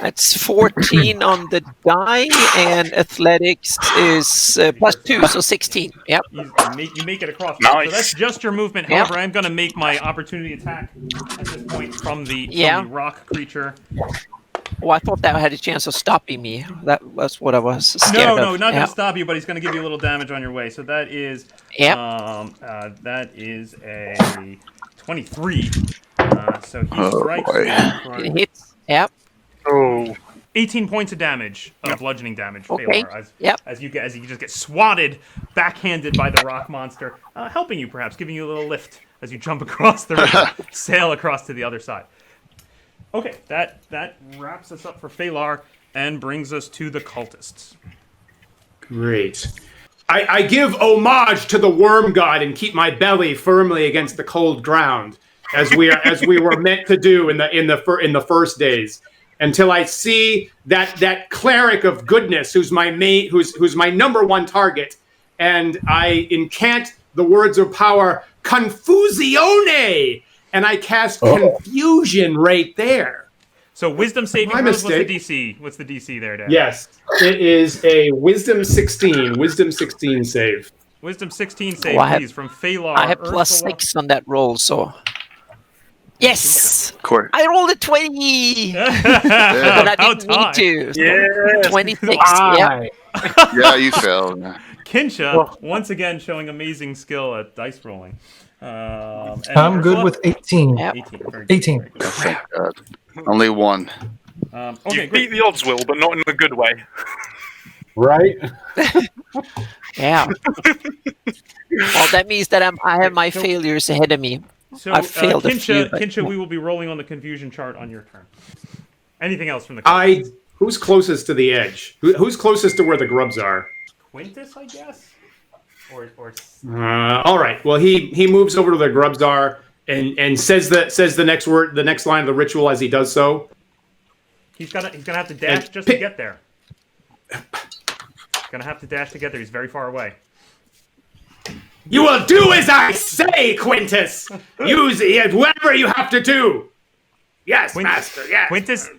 That's 14 on the die, and athletics is plus 2, so 16. Yep. You make it across. Nice. So that's just your movement. Yeah. However, I'm going to make my opportunity attack at this point from the rock creature. Oh, I thought that had a chance of stopping me. That was what I was scared of. No, not Yeah. going to stop you, but he's going to give you a little damage on your way. So that is, Yep. that is a 23. So he Oh, strikes boy. you for It hits. Yep. Oh, 18 points of damage, of bludgeoning damage. Okay. Phalar, Yep. as you just get swatted, backhanded by the rock monster, helping you perhaps, giving you a little lift as you jump across the river, sail across to the other side. Okay, that wraps us up for Phalar and brings us to the cultists. Great. I give homage to the worm god and keep my belly firmly against the cold ground, as we were meant to do in the first days, until I see that cleric of goodness who's my number one target, and I incant the words of power, Confusione, and I cast confusion right there. So wisdom saving My throws, what's the mistake. DC? What's the DC there, Dan? Yes, it is a wisdom 16 save. Wisdom 16 save, Well, I have- please, from Phalar. I have plus Ursula. 6 on that roll, so. Yes! Court. I rolled a 20! But I How didn't need to. yes. 26. Yep. Aye. Yeah, you failed. Kinsha, once again, showing amazing skill at dice rolling. And I'm good Ursula? with 18. Yep. 18. Very good, 18. very good. Thank God. Only one. Okay, You beat great. the odds, Will, but not in a good way. Right? Yeah. Well, that means that I have my failures ahead of me. So, I've failed a few. Kincha, we will be rolling on the confusion chart on your turn. Anything else from the Who's closest to the edge? Who's closest to where the grubs are? Quintus, I guess? Or all right. Well, he moves over to where the grubs are and says the next word, the next line of the ritual as he does so. He's gonna have to dash just to get there. Gonna have to dash to get there. He's very far away. You will do as I say, Quintus. Use whatever you have to do. Yes, master. Yes. Quintus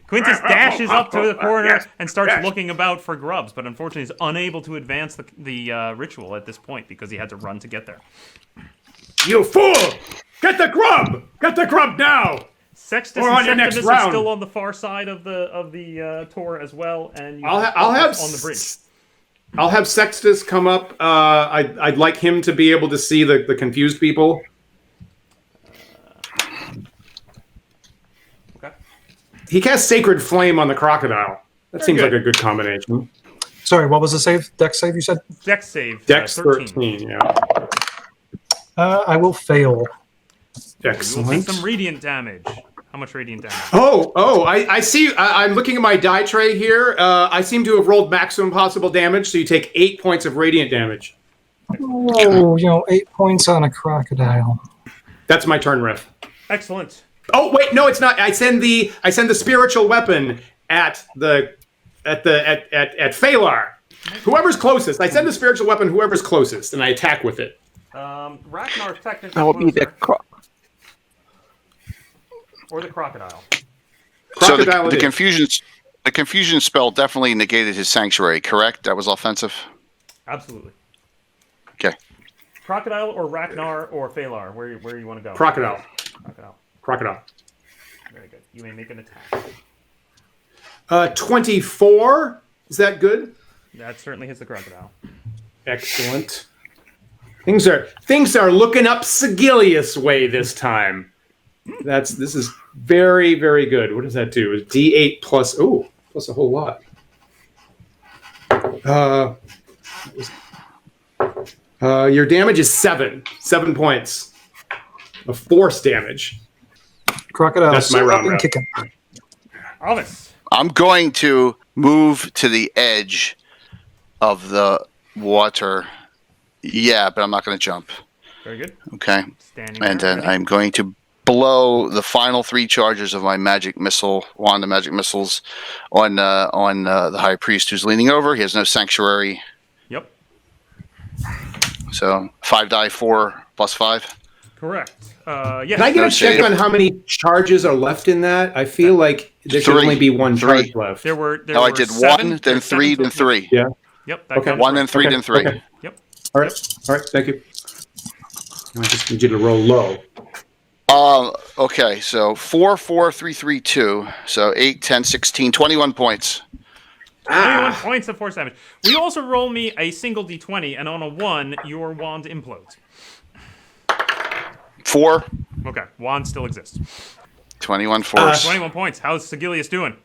dashes up to the corner and starts looking about for grubs, but unfortunately is unable to advance the ritual at this point because he had to run to get there. You fool! Get the grub! Get the grub now! Sextus and Septimus are still on the far side of the tour as well, and I'll have on the bridge. I'll have Sextus come up. I'd like him to be able to see the confused people. Okay. He casts Sacred Flame on the crocodile. That seems like a good combination. Sorry, what was the save? Dex save, you said? Dex save. Dex 13, yeah. I will fail. Excellent. You will take some radiant damage. How much radiant damage? I see. I'm looking at my die tray here. I seem to have rolled maximum possible damage, so you take 8 points of radiant damage. Oh, 8 points on a crocodile. That's my turn, Riff. Excellent. Oh wait, no, it's not. I send the spiritual weapon at Phalar. Whoever's closest. I send the spiritual weapon whoever's closest, and I attack with it. Ragnar's technically That will be the or the crocodile. So the confusion spell definitely negated his sanctuary, correct? That was offensive? Absolutely. Okay. Crocodile or Ragnar or Phalar, where you want to go? Crocodile. Crocodile. Very good. You may make an attack. 24. Is that good? That certainly hits the crocodile. Excellent. Things are looking up Sigilius' way this time. This is very, very good. What does that do? It's D8 plus a whole lot. Your damage is 7 points of force damage. Crocodile. That's my round. Kicking. Alvis. I'm going to move to the edge of the water. Yeah, but I'm not going to jump. Very good. Okay. Standing And there, then ready? I'm going to blow the final 3 charges of my magic missile, wand of magic missiles, on the high priest who's leaning over. He has no sanctuary. Yep. So 5 die, 4 plus 5. Correct. Yes. Can I get a check on how many charges are left in that? I feel like there should 3. only be 1 3. charge left. There were I did 7, 1, then 3, then 3. Yeah. Yep. That Okay. counts 1, right. then 3, then 3. Okay. Yep. All right. Thank you. I just need you to roll low. Okay, so 4, 4, 3, 3, 2. So 8, 10, 16, 21 points. 21 points of force damage. Will you also roll me a single d20, and on a 1, your wand implodes? 4, Okay, wand still exists. 21 force. 21 points. How's Sigilius doing?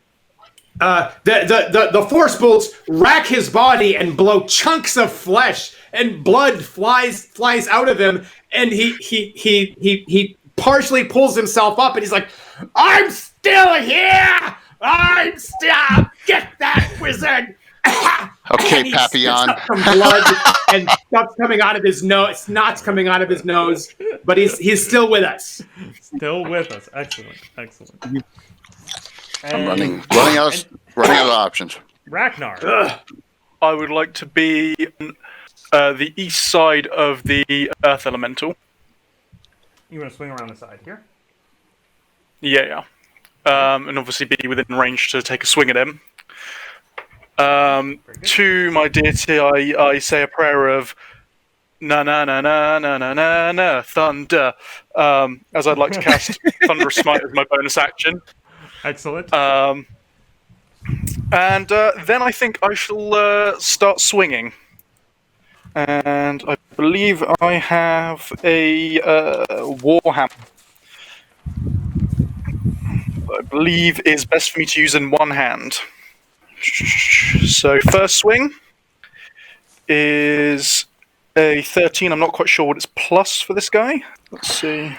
The force bolts rack his body and blow chunks of flesh, and blood flies out of him, and he partially pulls himself up, and he's like, "I'm still here! I'm still get that wizard!" Okay, And he Papillon. spits up some blood and stuff's coming out of his nose. Snot's coming out of his nose, but he's still with us. Still with us. Excellent. I'm running out of options. Ragnar. I would like to be on the east side of the Earth Elemental. You want to swing around the side here? Yeah. And obviously be within range to take a swing at him. To my deity, I say a prayer of na na na na na na na na thunder. As I'd like to cast Thunderous Smite as my bonus action. Excellent. And then I think I shall start swinging. And I believe I have a Warhammer. I believe is best for me to use in one hand. So first swing. is a 13. I'm not quite sure what it's plus for this guy. Let's see.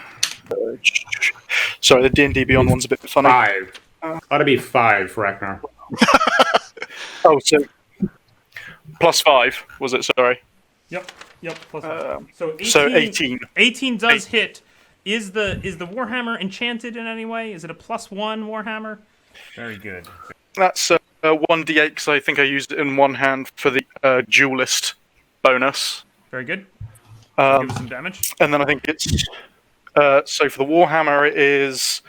Sorry, the D&D Beyond one's a bit funny. 5. Ought to be 5 for Ragnar. Oh, so plus 5 was it? Sorry. Yep. Plus 5. So 18. 18 does hit. Is the Warhammer enchanted in any way? Is it a +1 Warhammer? Very good. That's 1d8 because I think I used it in one hand for the duelist bonus. Very good. Give us some damage. And then I think it's so for the Warhammer it is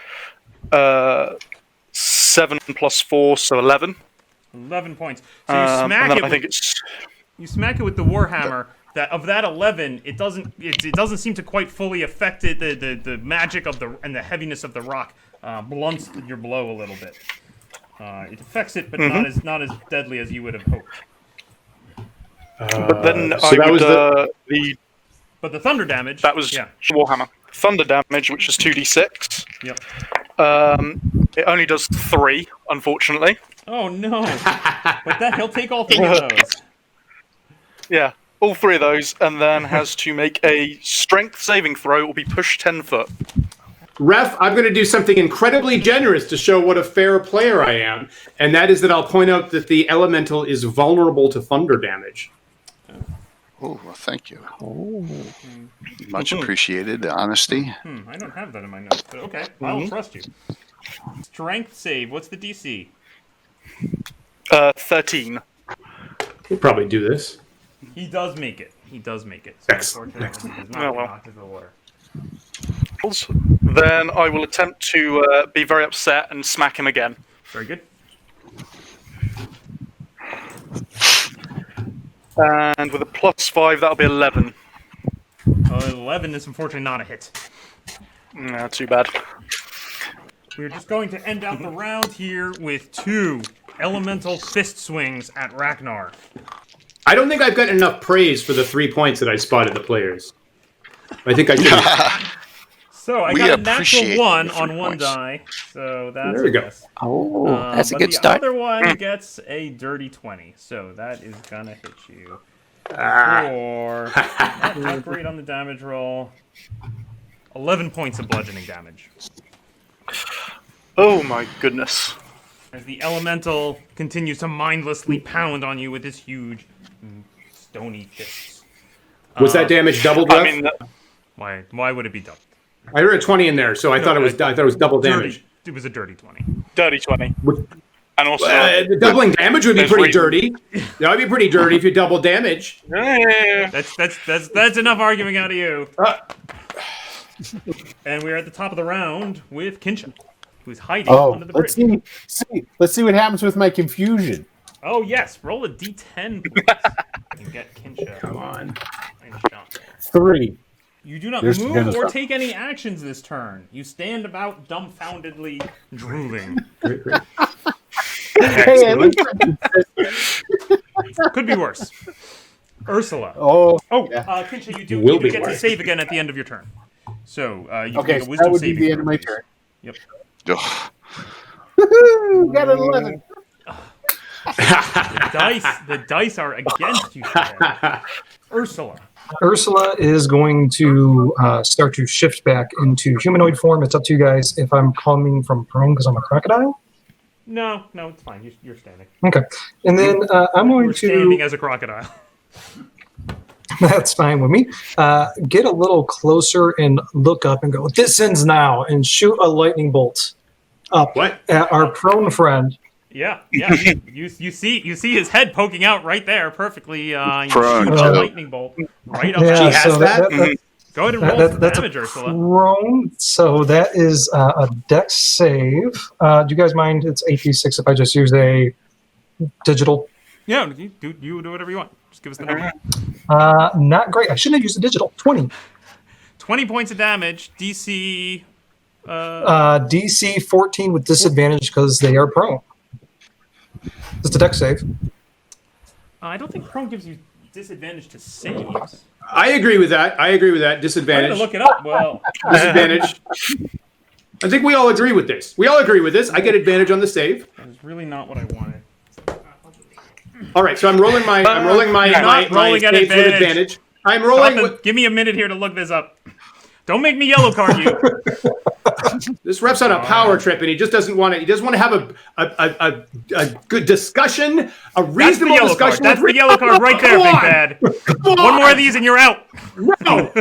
7 plus 4, so 11. 11 points. So you smack and then it. I think it's You smack it with the Warhammer. That 11, it doesn't seem to quite fully affect it. The magic of and the heaviness of the rock blunts your blow a little bit. It affects it, but not as deadly as you would have hoped. but then so I that would was But the thunder damage. that was Warhammer. Thunder damage, which is 2d6. Yep. It only does 3, unfortunately. Oh no! But he'll take all 3 of those. Yeah, all 3 of those, and then has to make a strength saving throw or be pushed 10 foot. Ref, I'm going to do something incredibly generous to show what a fair player I am, and that is that I'll point out that the elemental is vulnerable to thunder damage. Oh, well, thank you. Much appreciated, the honesty. I don't have that in my notes, but okay, I'll trust you. Strength save. What's the DC? 13. We'll probably do this. He does make it. So Excellent. unfortunately, he does not Oh, get well. knocked into the water. Then I will attempt to be very upset and smack him again. Very good. And with a +5, that'll be 11. 11 is unfortunately not a hit. No, too bad. We're just going to end out the round here with 2 elemental fist swings at Ragnar. I don't think I've got enough praise for the 3 points that I spotted the players. I think I should. So I We got a appreciate natural 1 the 3 on one points. die. So that's There we go. yes. Oh, that's a But good start. The other one gets a dirty 20, so that is gonna hit you. Or not great on the damage roll. 11 points of bludgeoning damage. Oh my goodness. As the elemental continues to mindlessly pound on you with his huge, stony fists. Was that damage doubled, Ref? I mean, Why would it be double? I heard a 20 in there, so I thought it was double damage. It was a dirty 20. dirty 20. And also, The doubling damage would be There's pretty reason. dirty. That would be pretty dirty if you double damage. That's enough arguing out of you. And we're at the top of the round with Kincha, who's hiding under the bridge. Let's see what happens with my confusion. Oh yes, roll a d10 please, and get Kincha. Come on. 3. You do not There's move goodness. or take any actions this turn. You stand about dumbfoundedly drooling. Great, great. Hey, at least Could be worse. Ursula. Oh, Kincha, you Will do be get to worse. save again at the end of your turn. So you okay. can make a So wisdom that would be saving the end of throw, my please. turn. Yep. Ugh. Woohoo! Got an 11. The dice are against you today. Ursula. Ursula is going to start to shift back into humanoid form. It's up to you guys if I'm coming from prone because I'm a crocodile. No, it's fine. You're standing. Okay. And then I'm going We're to... standing as a crocodile. That's fine with me. Get a little closer and look up and go, this ends now, and shoot a lightning bolt up What? at our prone friend. Yeah. You see his head poking out right there perfectly. You Prone, shoot a too. lightning bolt right up. Yeah, She has so that? Go ahead and roll that- some that's damage, a Ursula. prone. So that is a dex save. Do you guys mind? It's 8d6 if I just use a digital. Yeah, you do whatever you want. Just give us the number. Not great. I shouldn't have used a digital. 20. 20 points of damage. DC. DC 14 with disadvantage because they are prone. It's a dex save. I don't think prone gives you disadvantage to saves. I agree with that. I'm Disadvantage. gonna look it up. Well, Disadvantage. I think we all agree with this. I get advantage on the save. that is really not what I wanted. All right, so I'm rolling my rolling at saves with advantage. advantage. I'm rolling. Give me a minute here to look this up. Don't make me yellow card you. This rep's on a power trip, and he just doesn't want to. He doesn't want to have a good discussion, a reasonable discussion. That's the yellow card right there, Big Bad. One more of these, and you're out. No.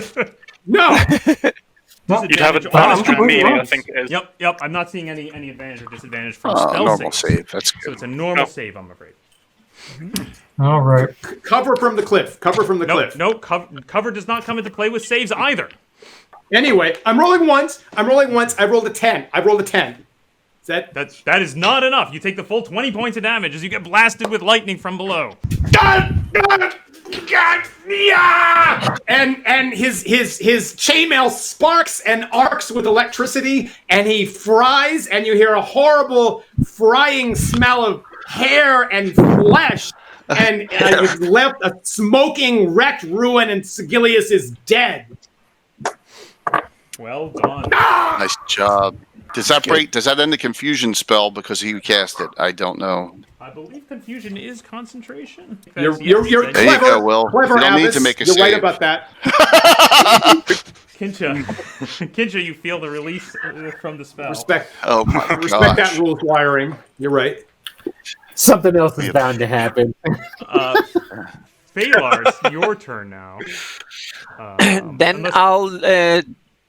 You'd have advantage from me, I think it is. Yep. I'm not seeing any advantage or disadvantage from spell normal saves. save. That's good. So it's a normal save, I'm afraid. All right. Cover from the cliff. Cover from the cliff. No, cover does not come into play with saves either. Anyway, I'm rolling once. I rolled a 10. Is that is not enough. You take the full 20 points of damage as you get blasted with lightning from below. And his chainmail sparks and arcs with electricity, and he fries, and you hear a horrible frying smell of hair and flesh, and you've left a smoking, wrecked ruin, and Sigilius is dead. Well done. Nice job. Does that end the confusion spell because he cast it? I don't know. I believe confusion is concentration. You're There clever. you go, Will. Clever, You don't need Abbas. to make a You're right save. about that. Kincha, you feel the release from the spell. Respect. Oh my Respect gosh. that rules wiring. You're right. Something else is bound to happen. Phalars, your turn now. Then I'll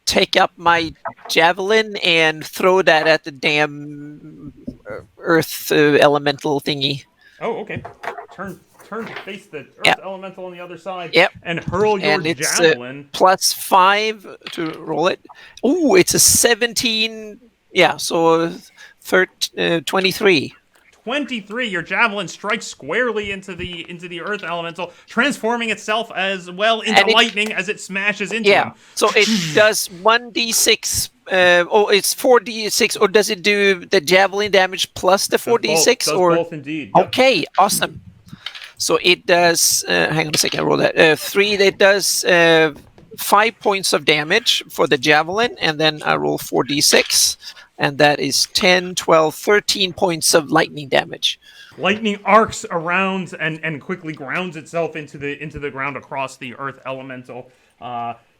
take up my javelin and throw that at the damn earth elemental thingy. Oh, okay. Turn to face the earth elemental on the other side. Yep. And hurl your And it's javelin. +5 to roll it. Ooh, it's a 17. Yeah, so 23. 23. Your javelin strikes squarely into the earth elemental, transforming itself as well into lightning as it smashes into him. So it does 1d6. It's 4d6, or does it do the javelin damage plus the 4d6? Does or both indeed. Yep. Okay, awesome. So it does. Hang on a second. I roll that 3. It does 5 points of damage for the javelin, and then I roll 4d6. And that is 10, 12, 13 points of lightning damage. Lightning arcs around and quickly grounds itself into the ground across the earth elemental.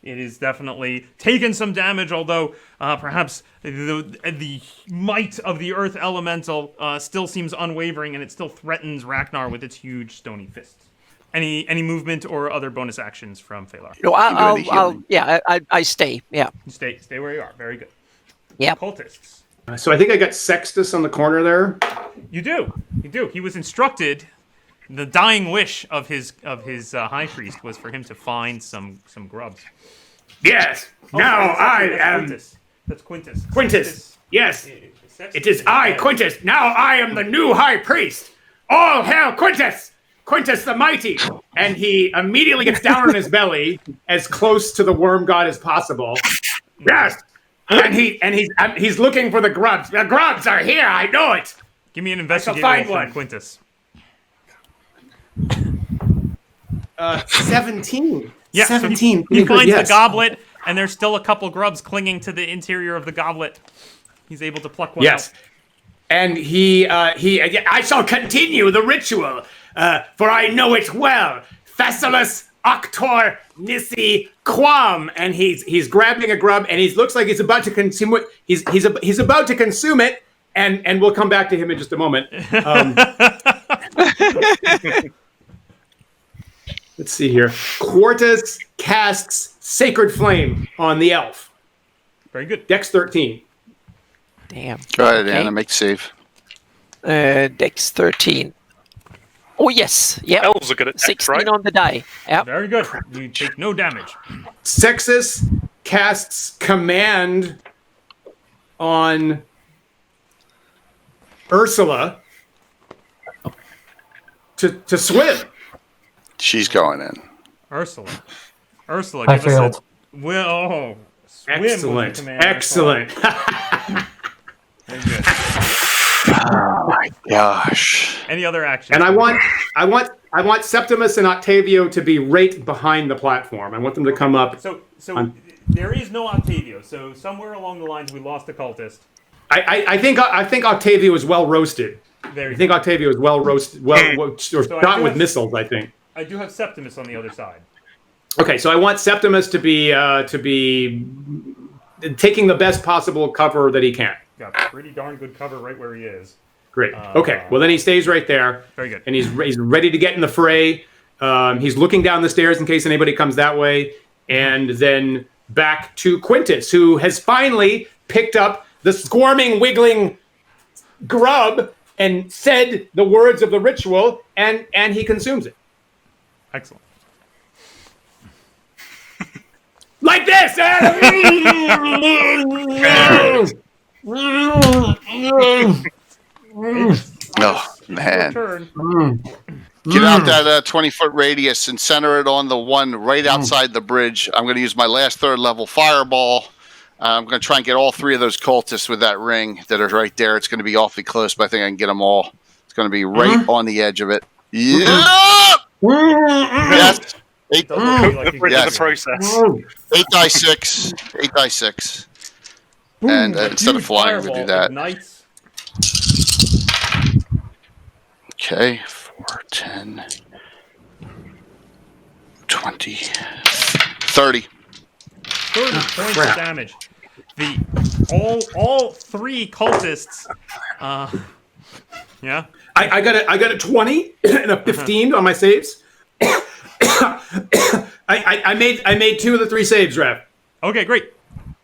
It is definitely taken some damage, although perhaps the might of the earth elemental still seems unwavering, and it still threatens Ragnar with its huge stony fists. Any movement or other bonus actions from Phalar? No, I stay. Yeah. You stay where you are. Very good. Yeah. Cultists. So I think I got Sextus on the corner there. You do. He was instructed. The dying wish of his high priest was for him to find some grubs. Yes. Now I am. That's Quintus. Quintus. Yes. It is I, Quintus. Now I am the new high priest. All hail Quintus! Quintus the mighty. And he immediately gets down on his belly, as close to the worm god as possible. Yes. And he's looking for the grubs. The grubs are here. I know it. Give me an investigation find roll one. from Quintus. 17. Yeah, 17. So he finds yes. the goblet, and there's still a couple grubs clinging to the interior of the goblet. He's able to pluck one out. And he I shall continue the ritual, for I know it well. Thessalus Octor Nisi Quam, and he's grabbing a grub, and he looks like he's about to consume it. He's about to consume it, and we'll come back to him in just a moment. Let's see here. Quartus casts Sacred Flame on the elf. Very good. Dex 13. Damn. Go ahead, Okay. Anna. Make the save. Dex 13. Oh, yes. Yep. Elves are good at dex, 16 right? on the die. Yep. Very good. You take no damage. Sextus casts Command on Ursula to swim. She's going in. Ursula, I give failed. us swim Excellent. with the command. Excellent. Very good. Oh my gosh. Any other actions? And I want Septimus and Octavio to be right behind the platform. I want them to come up. So there is no Octavio. So somewhere along the lines we lost a cultist. I think Octavio is well roasted. I think Octavio is well roasted, or shot with missiles, I think. I do have Septimus on the other side. Okay, so I want Septimus to be taking the best possible cover that he can. Got pretty darn good cover right where he is. Great. Okay, well then he stays right there. Very good. And he's ready to get in the fray. He's looking down the stairs in case anybody comes that way. And then back to Quintus, who has finally picked up the squirming, wiggling grub and said the words of the ritual, and he consumes it. Excellent. Like this! Oh, man. Turn. Get out that 20-foot radius and center it on the one right outside the bridge. I'm going to use my last third-level fireball. I'm going to try and get all 3 of those cultists with that ring that are right there. It's going to be awfully close, but I think I can get them all. It's going to be right on the edge of it. Yeah! Yes. 8 the process. 8 die 6. 8 die 6. And instead of flying, we do that. Ignites. Okay. 4, 10, 20, 30. 30 points of damage. All 3 cultists. Yeah. I got a 20 and a 15 on my saves. I made 2 of the 3 saves, Rev. Okay, great.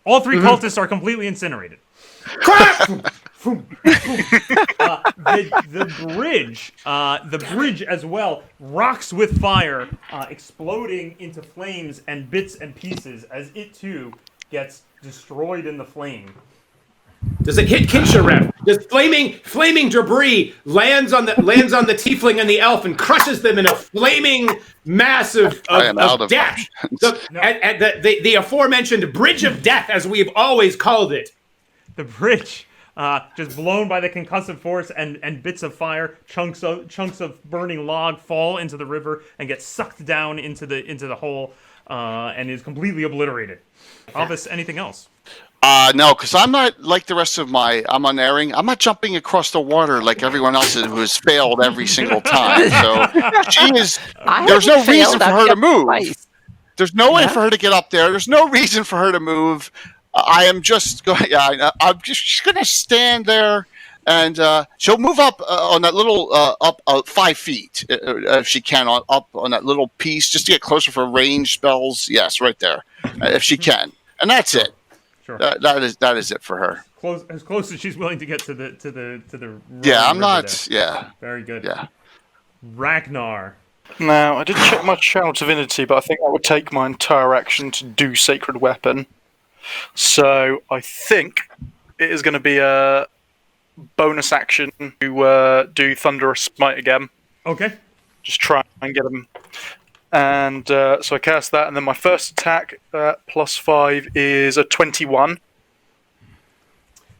All 3 cultists are completely incinerated. Crap! The bridge as well rocks with fire, exploding into flames and bits and pieces as it too gets destroyed in the flame. Does it hit Kinsha, Rev? Does flaming debris lands on the tiefling and the elf and crushes them in a flaming mass of death? The aforementioned bridge of death, as we've always called it. The bridge, just blown by the concussive force and bits of fire, chunks of burning log fall into the river and get sucked down into the hole, and is completely obliterated. Alvis, anything else? No, because I'm not like the rest of I'm unerring. I'm not jumping across the water like everyone else who has failed every single time. So she is. There's no reason for her to move. Twice. There's no way for her to get up there. There's no reason for her to move. I am just going. I'm just going to stand there, and she'll move up on that little up 5 feet if she can up on that little piece just to get closer for range spells. Yes, right there, if she can, and that's it. Sure. That is it for her. As close as she's willing to get to the. Yeah, I'm not. There. Yeah. Very good. Yeah. Ragnar. Now, I did check my channel divinity, but I think that would take my entire action to do sacred weapon. So I think it is going to be a bonus action to do thunderous smite again. Okay. Just try and get him. And so I cast that, and then my first attack +5 is a 21.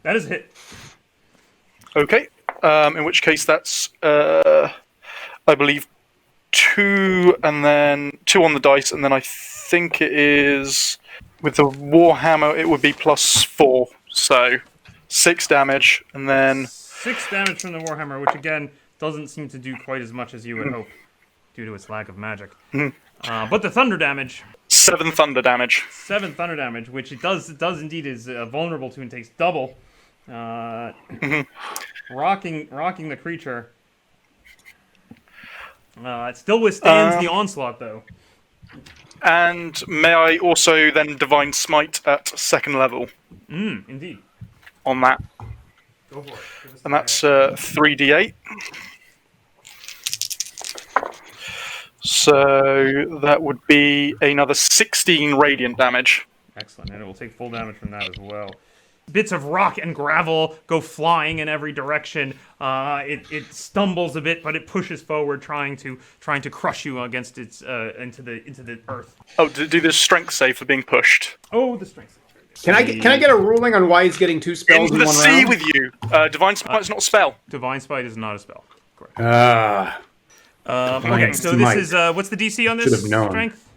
That is a hit. Okay. In which case that's, I believe, 2, and then 2 on the dice, and then I think it is, with the Warhammer, it would be +4. So 6 damage, and then... 6 damage from the Warhammer, which again doesn't seem to do quite as much as you would hope, due to its lack of magic. But the thunder damage... 7 thunder damage. 7 thunder damage, which it does indeed is vulnerable to and takes double. Rocking the creature. It still withstands the onslaught, though. And may I also then Divine Smite at 2nd level? Indeed. On that. Go for it. And that's 3d8. So that would be another 16 radiant damage. Excellent, and it will take full damage from that as well. Bits of rock and gravel go flying in every direction. It stumbles a bit, but it pushes forward, trying to crush you against its into the earth. Oh, do the strength save for being pushed. Oh, the strength save. Can I get a ruling on why he's getting 2 spells in one round? Into the sea with you. Divine Smite is not a spell. Divine Smite is not a spell. Correct. Okay, so this is what's the DC on this? Should have known. Strength?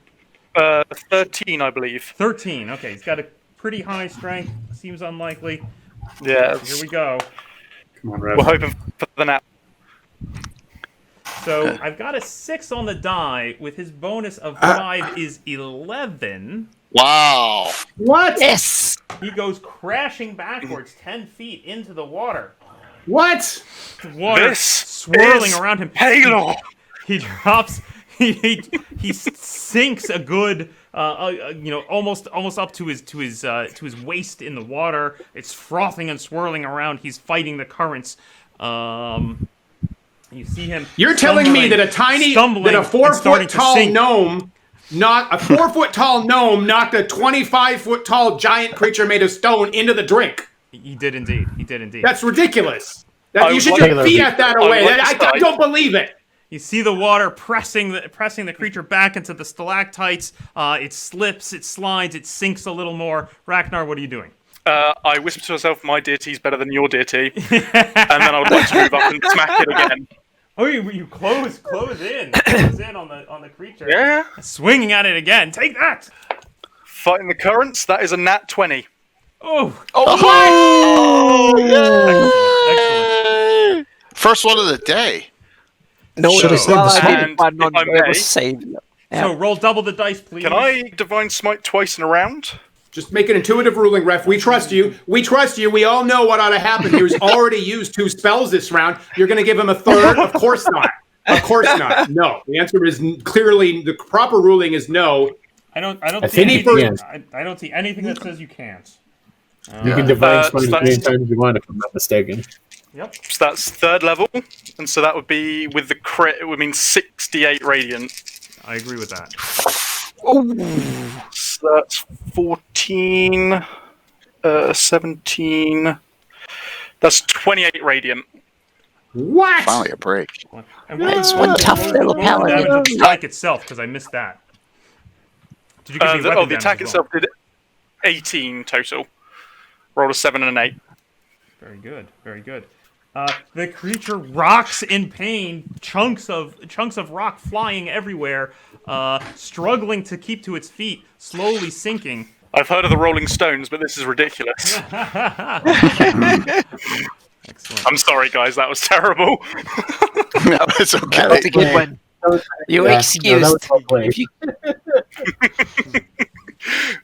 13, I believe. 13. Okay, he's got a pretty high strength. Seems unlikely. Yeah. Here we go. Come on, Rev. We're hoping for the nat So I've got a 6 on the die. With his bonus of 5 is 11. Wow. What? Yes. He goes crashing backwards 10 feet into the water. What? The water This swirling is around him. Halo. He drops. He sinks a good, almost up to his waist in the water. It's frothing and swirling around. He's fighting the currents. You see him. You're telling me that a 4-foot tall gnome, not a 4-foot tall gnome, knocked a 25-foot tall giant creature made of stone into the drink? He did indeed. That's ridiculous. I You should would just like- fiat that away. I don't believe it. You see the water pressing the creature back into the stalactites. It slips, it slides, it sinks a little more. Ragnar, what are you doing? I whisper to myself, my deity's better than your deity. And then I would like to move up and smack it again. Oh, you close in on the creature. Yeah. Swinging at it again. Take that. Fighting the currents, that is a nat 20. Oh, Excellent. First one of the day. No, Should have saved the I smite. didn't plan on If I it may. was saved. Yeah. so roll double the dice, please. Can I divine smite twice in a round? Just make an intuitive ruling, ref. We trust you. We trust you. We all know what ought to happen here. He's already used 2 spells this round. You're going to give him a third? Of course not. Of course not. No. The answer is clearly the proper ruling is no. I don't I see think he anything. can. I don't see anything that says you can't. You can divine smite as many that's- times as you want, if I'm not mistaken. Yep. So that's 3rd level. And so that would be, with the crit, it would mean 68 radiant. I agree with that. So that's 14, 17. That's 28 radiant. What? Finally a break. And what was one tough what was little the damage paladin. of the attack itself? Because I missed that. Did you give me The weapon attack damage as well? itself did 18 total. Rolled a 7 and an 8. Very good. Very good. The creature rocks in pain, chunks of rock flying everywhere, struggling to keep to its feet, slowly sinking. I've heard of the Rolling Stones, but this is ridiculous. Excellent. I'm sorry, guys, that was terrible. No, it's okay. That's a good one. You excused. If you-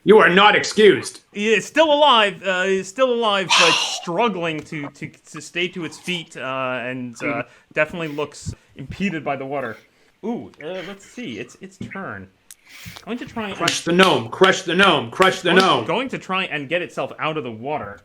You are not excused. It's still alive. But struggling to stay to its feet, and definitely looks impeded by the water. Ooh, let's see. It's turn. Going to try and Crush the gnome. Crush the gnome. Crush the gnome. going to try and get itself out of the water.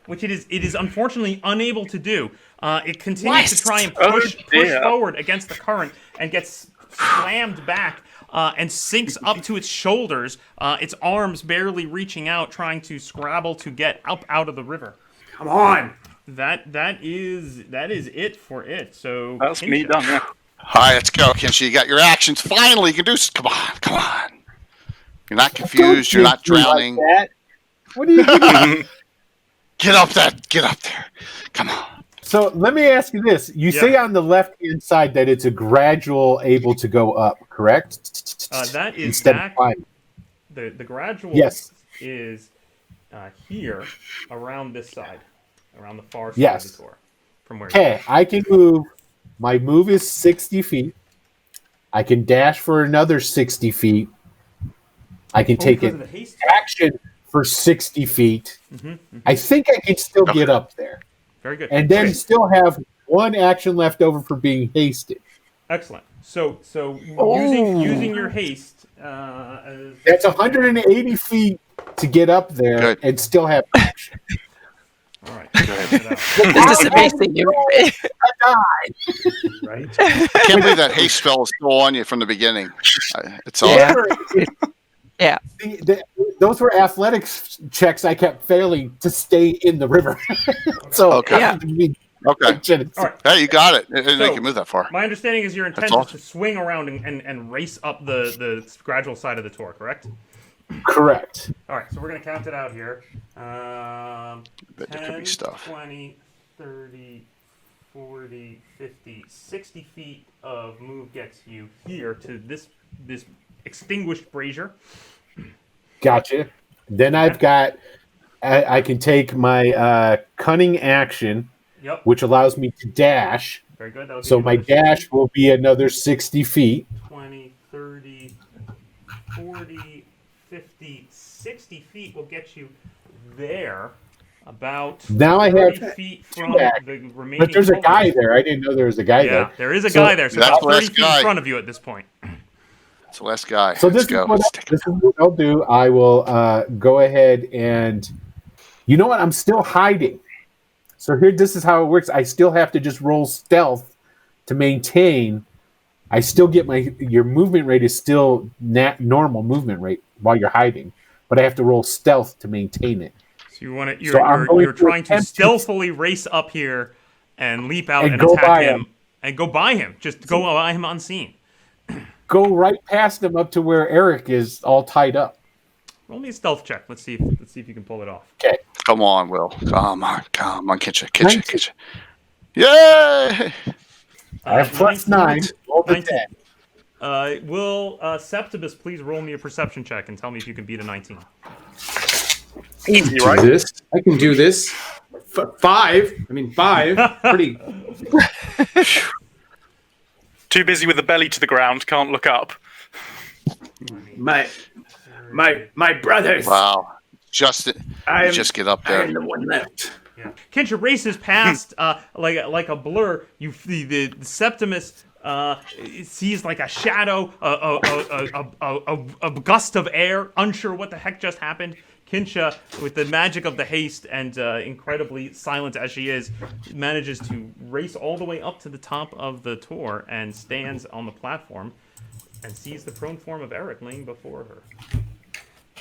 Which it is unfortunately unable to do. It continues to try and push dear. forward against the current and gets slammed back and sinks up to its shoulders, its arms barely reaching out, trying to scrabble to get up out of the river. Come on. That is it for it. So That's me Kinsha. done, yeah. All right, let's go, Kinsha. You got your actions. Finally, you can do. Come on. You're not confused. You're not drowning. Like that. What are you doing? Get up there. Come on. So let me ask you this. You say on the left-hand side that it's a gradual able to go up, correct? That is Instead back. of climbing. The gradual Yes. is here around this side, around the far side Yes. of the door, from where. Okay, I can move. My move is 60 feet. I can dash for another 60 feet. I can take because an of the haste. action for 60 feet. I think I can still get up there. Very good. And then Okay. still have one action left over for being hasted. Excellent. So using your haste. That's 180 feet to get up there Good. and still have action. All right. This is amazing. Right? I can't believe that haste spell is still on you from the beginning. It's all. Yeah. See, those were athletics checks I kept failing to stay in the river. So Okay. Yeah. Okay. All right. Hey, you got it. It didn't So- make you move that far. My understanding is your intent That's is awesome. to swing around and race up the gradual side of the tour, correct? Correct. All right, so we're going to count it out here. Bet there could 10, be stuff. 20, 30, 40, 50, 60 feet of move gets you here to this extinguished brazier. Gotcha. Then I've got. I can take my cunning action Yep. which allows me to dash. Very good. That would So be my another dash 60, will be another 60 feet. 20, 30, 40, 50, 60 feet will get you there. About Now I 30 have feet from the remaining. But there's a guy cultists. there. I didn't know there was a guy Yeah, there. there is a guy there. So That's about the 30 last feet guy. in front of you at this point. It's the last guy. So Let's this go. is what I'll do. I will go ahead and, you know what? I'm still hiding. So here, this is how it works. I still have to just roll stealth to maintain. I still get your movement rate is still normal movement rate while you're hiding, but I have to roll stealth to maintain it. So you want to to you're trying to attempt to- stealthily race up here and leap out And and go attack by him him. and go by him. Just go by him unseen. Go right past him up to where Eric is all tied up. Roll me a stealth check. Let's see if you can pull it off. Okay. Come on, Will. Come on, Kitcha. 19. Yay! I have plus 9. Roll the 10. Will Septimus please roll me a perception check and tell me if you can beat a 19? Easy, right? I can do this. 5. I mean, 5. Pretty. Too busy with the belly to the ground, can't look up. My brothers. Wow. Just get up there. I'm the one left. Kincha races past like a blur. The Septimus sees like a shadow, a gust of air, unsure what the heck just happened. Kincha, with the magic of the haste and incredibly silent as she is, manages to race all the way up to the top of the tour and stands on the platform and sees the prone form of Eric laying before her.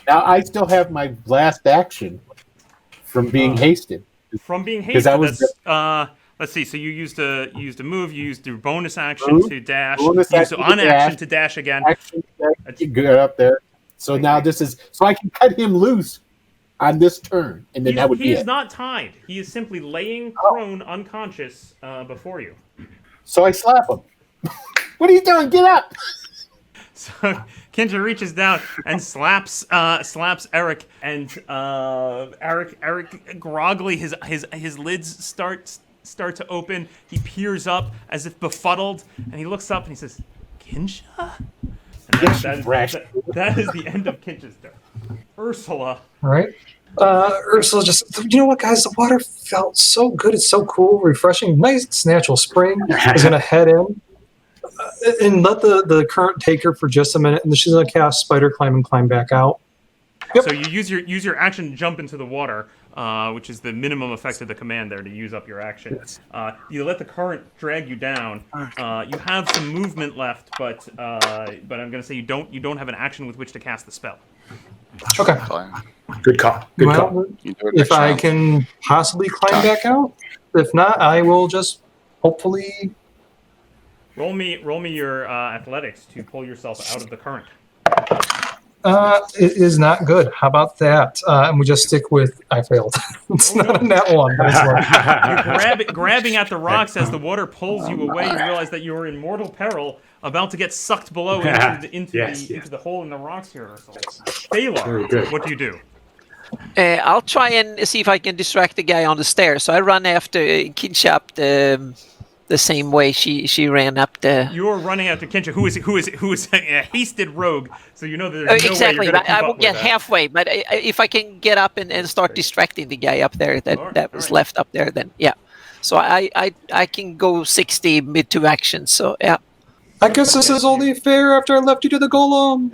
Now I still have my last action from being hasted. From being hasted, that was let's see. So you used a move. You used your bonus action to dash. Bonus You used action on to action dash. to dash again. Action, get up there. So now this is so I can cut him loose on this turn, and then that would He be is it. not tied. He is simply laying prone, unconscious, before you. So I slap him. What are you doing? Get up! So Kinja reaches down and slaps Eric, and Eric groggily his lids start to open. He peers up as if befuddled, and he looks up and he says, "Kinja?" And that is the end of Kinja's turn. Ursula. All right. Ursula just, you know what, guys? The water felt so good. It's so cool, refreshing. Nice natural spring. Is going to head in and let the current take her for just a minute, and then she's going to cast Spider Climb and climb back out. Yep. So you use your action to jump into the water, which is the minimum effect of the command there to use up your action. You let the current drag you down. You have some movement left, but I'm going to say you don't have an action with which to cast the spell. Okay. Good call. Good call. If I can possibly climb back out. If not, I will just hopefully... Roll me your athletics to pull yourself out of the current. It is not good. How about that? And we just stick with I failed. It's not a net one. But it's You're grabbing at the rocks as the water pulls you away. You realize that you're in mortal peril, about to get sucked below into the hole in the rocks here. Thalar, what do you do? I'll try and see if I can distract the guy on the stairs. So I run after Kincha up the same way she ran up the. You're running after Kincha, who is a hasted rogue. So you know that there's no exactly. way you're gonna keep I up won't with get that. halfway, but if I can get up and start distracting the guy up there that was left up there, then yeah. So I can go 60 mid to action. So yeah. I guess this is only fair after I left you to the golem.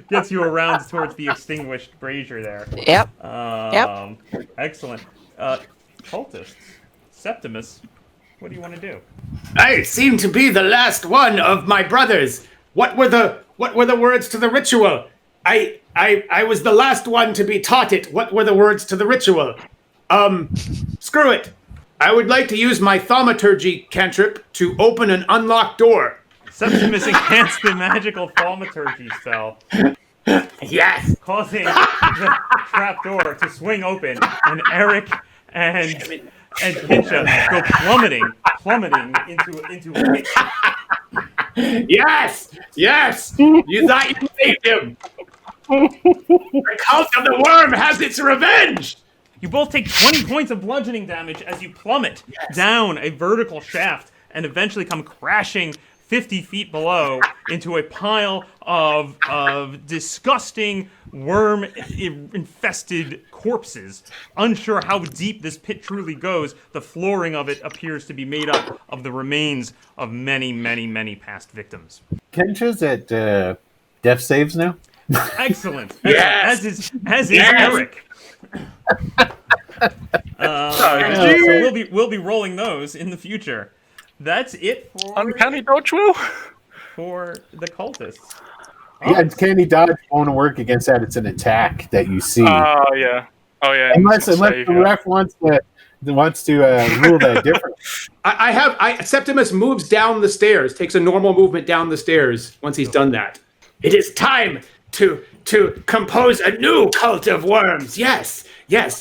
Gets you around towards the extinguished brazier there. Yep. Excellent. Cultists. Septimus, what do you want to do? I seem to be the last one of my brothers. What were the words to the ritual? I was the last one to be taught it. What were the words to the ritual? Screw it. I would like to use my thaumaturgy cantrip to open an unlocked door. Septimus enhanced the magical thaumaturgy spell. Yes. Causing the trapdoor to swing open, and Eric and Kincha go plummeting into a pit. Yes. You thought you saved him. The cult of the worm has its revenge. You both take 20 points of bludgeoning damage as you plummet down a vertical shaft and eventually come crashing 50 feet below into a pile of disgusting worm-infested corpses. Unsure how deep this pit truly goes, the flooring of it appears to be made up of the remains of many, many, many past victims. Kencha's at death saves now? Excellent. Yes! As is Eric. So we'll be rolling those in the future. That's it for Uncanny dodge, Will? for the cultists. Yeah, uncanny dodge won't work against that. It's an attack that you see. Oh, yeah. Unless the ref wants to rule that different. Septimus moves down the stairs, takes a normal movement down the stairs once he's done that. It is time to compose a new cult of worms. Yes,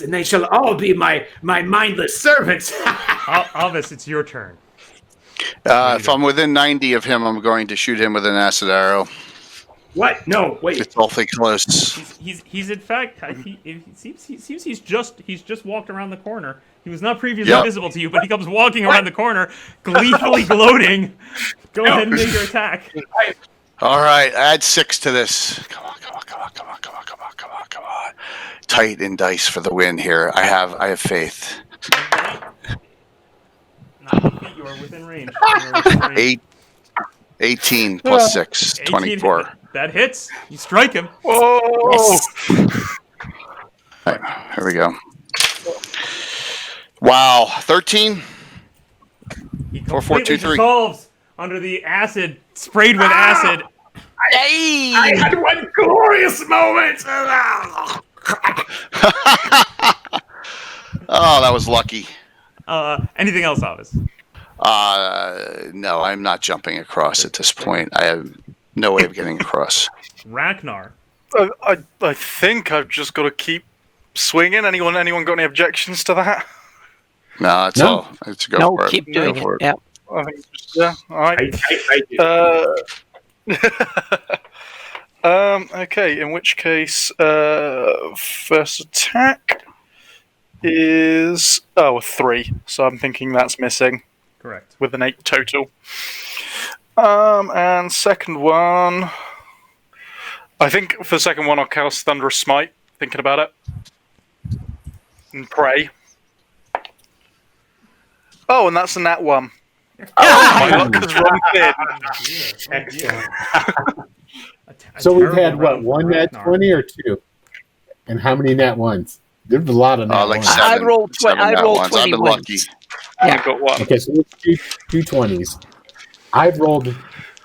and they shall all be my mindless servants. Alvis, it's your turn. If I'm within 90 of him, I'm going to shoot him with an acid arrow. What? No, wait. It's awfully close. He's in fact he seems he's just walked around the corner. He was not previously visible to you, but he comes walking around the corner, gleefully gloating. Go ahead and make your attack. All right, add 6 to this. Come on. Tight in dice for the win here. I have faith. You are within range. 18 plus 6, 24. That hits. You strike him. Whoa! Yes. All right, here we go. Wow, 13? He 4, 4, 2, completely 3. dissolves under the acid, sprayed with acid. Hey! I had one glorious moment. Oh, that was lucky. Anything else, Alvis? No, I'm not jumping across at this point. I have no way of getting across. Ragnar. I think I've just got to keep swinging. Anyone got any objections to that? No, that's all. Let's go No, for it. keep doing Go for it. Yeah. I think yeah. All right. Okay. In which case, first attack is a 3. So I'm thinking that's missing. Correct. With an 8 total. And second one, I think for the second one I'll cast Thunderous Smite. Thinking about it, and pray. Oh, and that's a nat 1. My luck has run thin. Excellent. So we've had one nat 20 or 2, and how many nat ones? There's a lot of nat like ones. 7. I rolled 7 nat ones. 20 I've been lucky. Yeah. I've got 1. Okay, so there's two 20s. I've rolled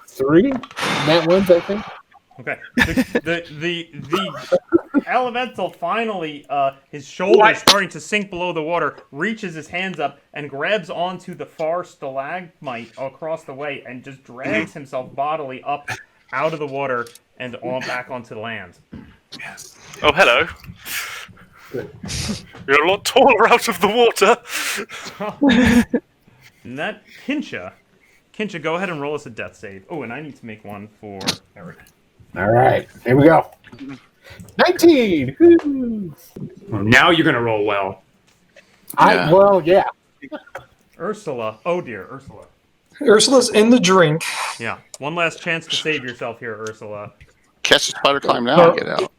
3 nat ones, I think. Okay. The elemental finally, his shoulder starting to sink below the water, reaches his hands up and grabs onto the far stalagmite across the way and just drags himself bodily up out of the water and back onto the land. Yes. Oh, hello. You're a lot taller out of the water. And that Kincha, go ahead and roll us a death save. Oh, and I need to make one for Eric. All right, here we go. 19. Woo. Well, now you're gonna roll well. Yeah. Ursula. Oh dear, Ursula. Ursula's in the drink. Yeah. One last chance to save yourself here, Ursula. Catch the spider climb now and get out.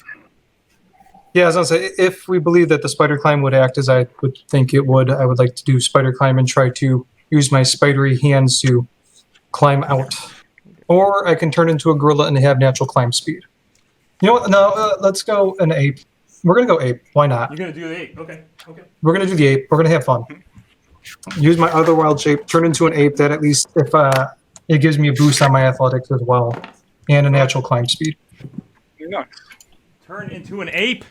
Yeah, I was gonna say, if we believe that the spider climb would act as I would think it would, I would like to do spider climb and try to use my spidery hands to climb out. Or I can turn into a gorilla and have natural climb speed. You know what? No, let's go an ape. We're going to go ape. Why not? You're going to do the 8. Okay. We're going to do the ape. We're going to have fun. Use my other wild shape, turn into an ape. That at least, if it gives me a boost on my athletics as well. And a natural climb speed. Nice. Turn into an ape.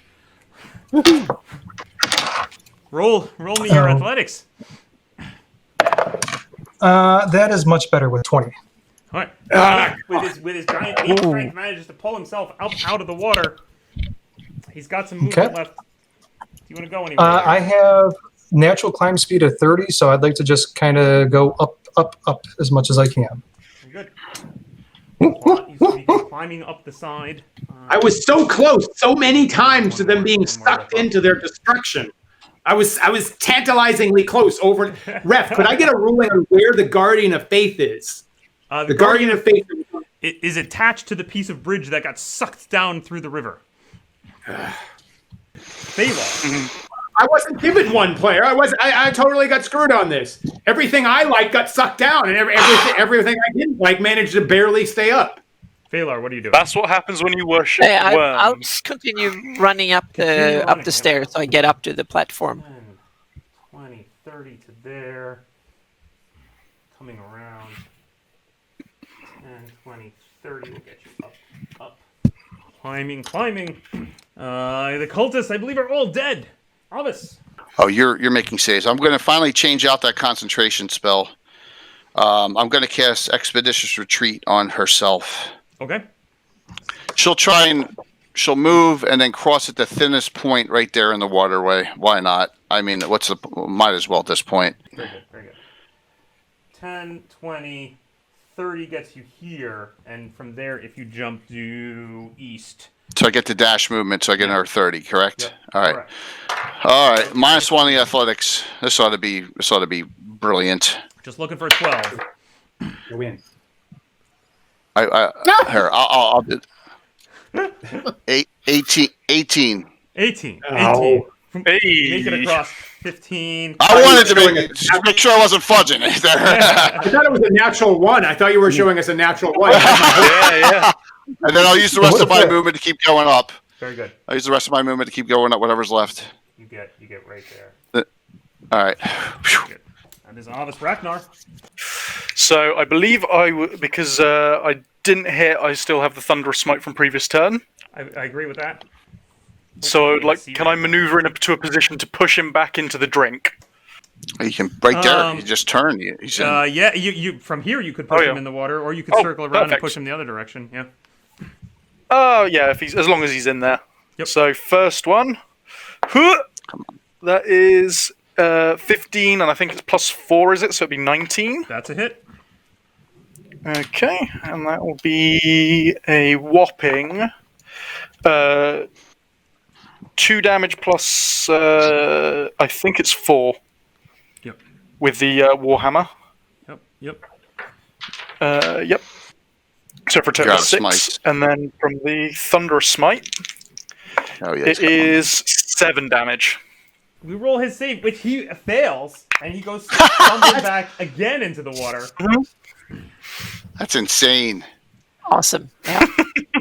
Roll me your athletics. That is much better with 20. All right. With his giant ape strength, manages to pull himself out of the water. He's got some movement left. Do you want to go anywhere? I have natural climb speed of 30, so I'd like to just kind of go up as much as I can. Good. He's climbing up the side. I was so close, so many times to them being sucked into their destruction. I was tantalizingly close over. Ref, could I get a ruling on where the Guardian of Faith is? The Guardian of Faith is attached to the piece of bridge that got sucked down through the river. Phalar. I wasn't given one player. I totally got screwed on this. Everything I liked got sucked down, and everything I didn't like managed to barely stay up. Phalar, what are you doing? That's what happens when you worship I'll worms. continue running up the stairs so I get up to the platform. 10, 20, 30 to there. Coming around. 10, 20, 30 will get you up. Climbing. The cultists, I believe, are all dead. Alvis. Oh, you're making saves. I'm going to finally change out that concentration spell. I'm going to cast Expeditious Retreat on herself. Okay. She'll move and then cross at the thinnest point right there in the waterway. Why not? I mean, might as well at this point. Very good. 10, 20, 30 gets you here, and from there, if you jump due east. So I get the dash movement, so I get another 30, correct? Yep. All right. Correct. All right. -1 in the athletics. This ought to be brilliant. Just looking for a 12. You win. I'll do 18. 18. Oh. You make it across 15. I wanted to make sure I wasn't fudging it there. I thought it was a natural 1. I thought you were showing us a natural 1. Yeah. And then I'll use the rest of my movement to keep going up. Very good. I'll use the rest of my movement to keep going up whatever's left. You get right there. All right. Good. That is Alvis Ragnar. So I believe because I didn't hit, I still have the Thunderous Smite from previous turn. I agree with that. So I would can I maneuver into a position to push him back into the drink? You can right there. You just turn. He's in. Yeah. You from here you could push him in the water, or you could circle around and push him the other direction. Yeah. Oh yeah, as long as he's in there. Yep. So first one, that is 15, and I think it's +4, is it? So it'd be 19. That's a hit. Okay, and that will be a whopping 2 damage plus I think it's 4. Yep. With the Warhammer. Yep. Yep. So for a total of 6, smite. and then from the Thunderous Smite, it is 7 damage. We roll his save, which he fails, and he goes stumbling back again into the water. That's insane. Awesome. Yeah.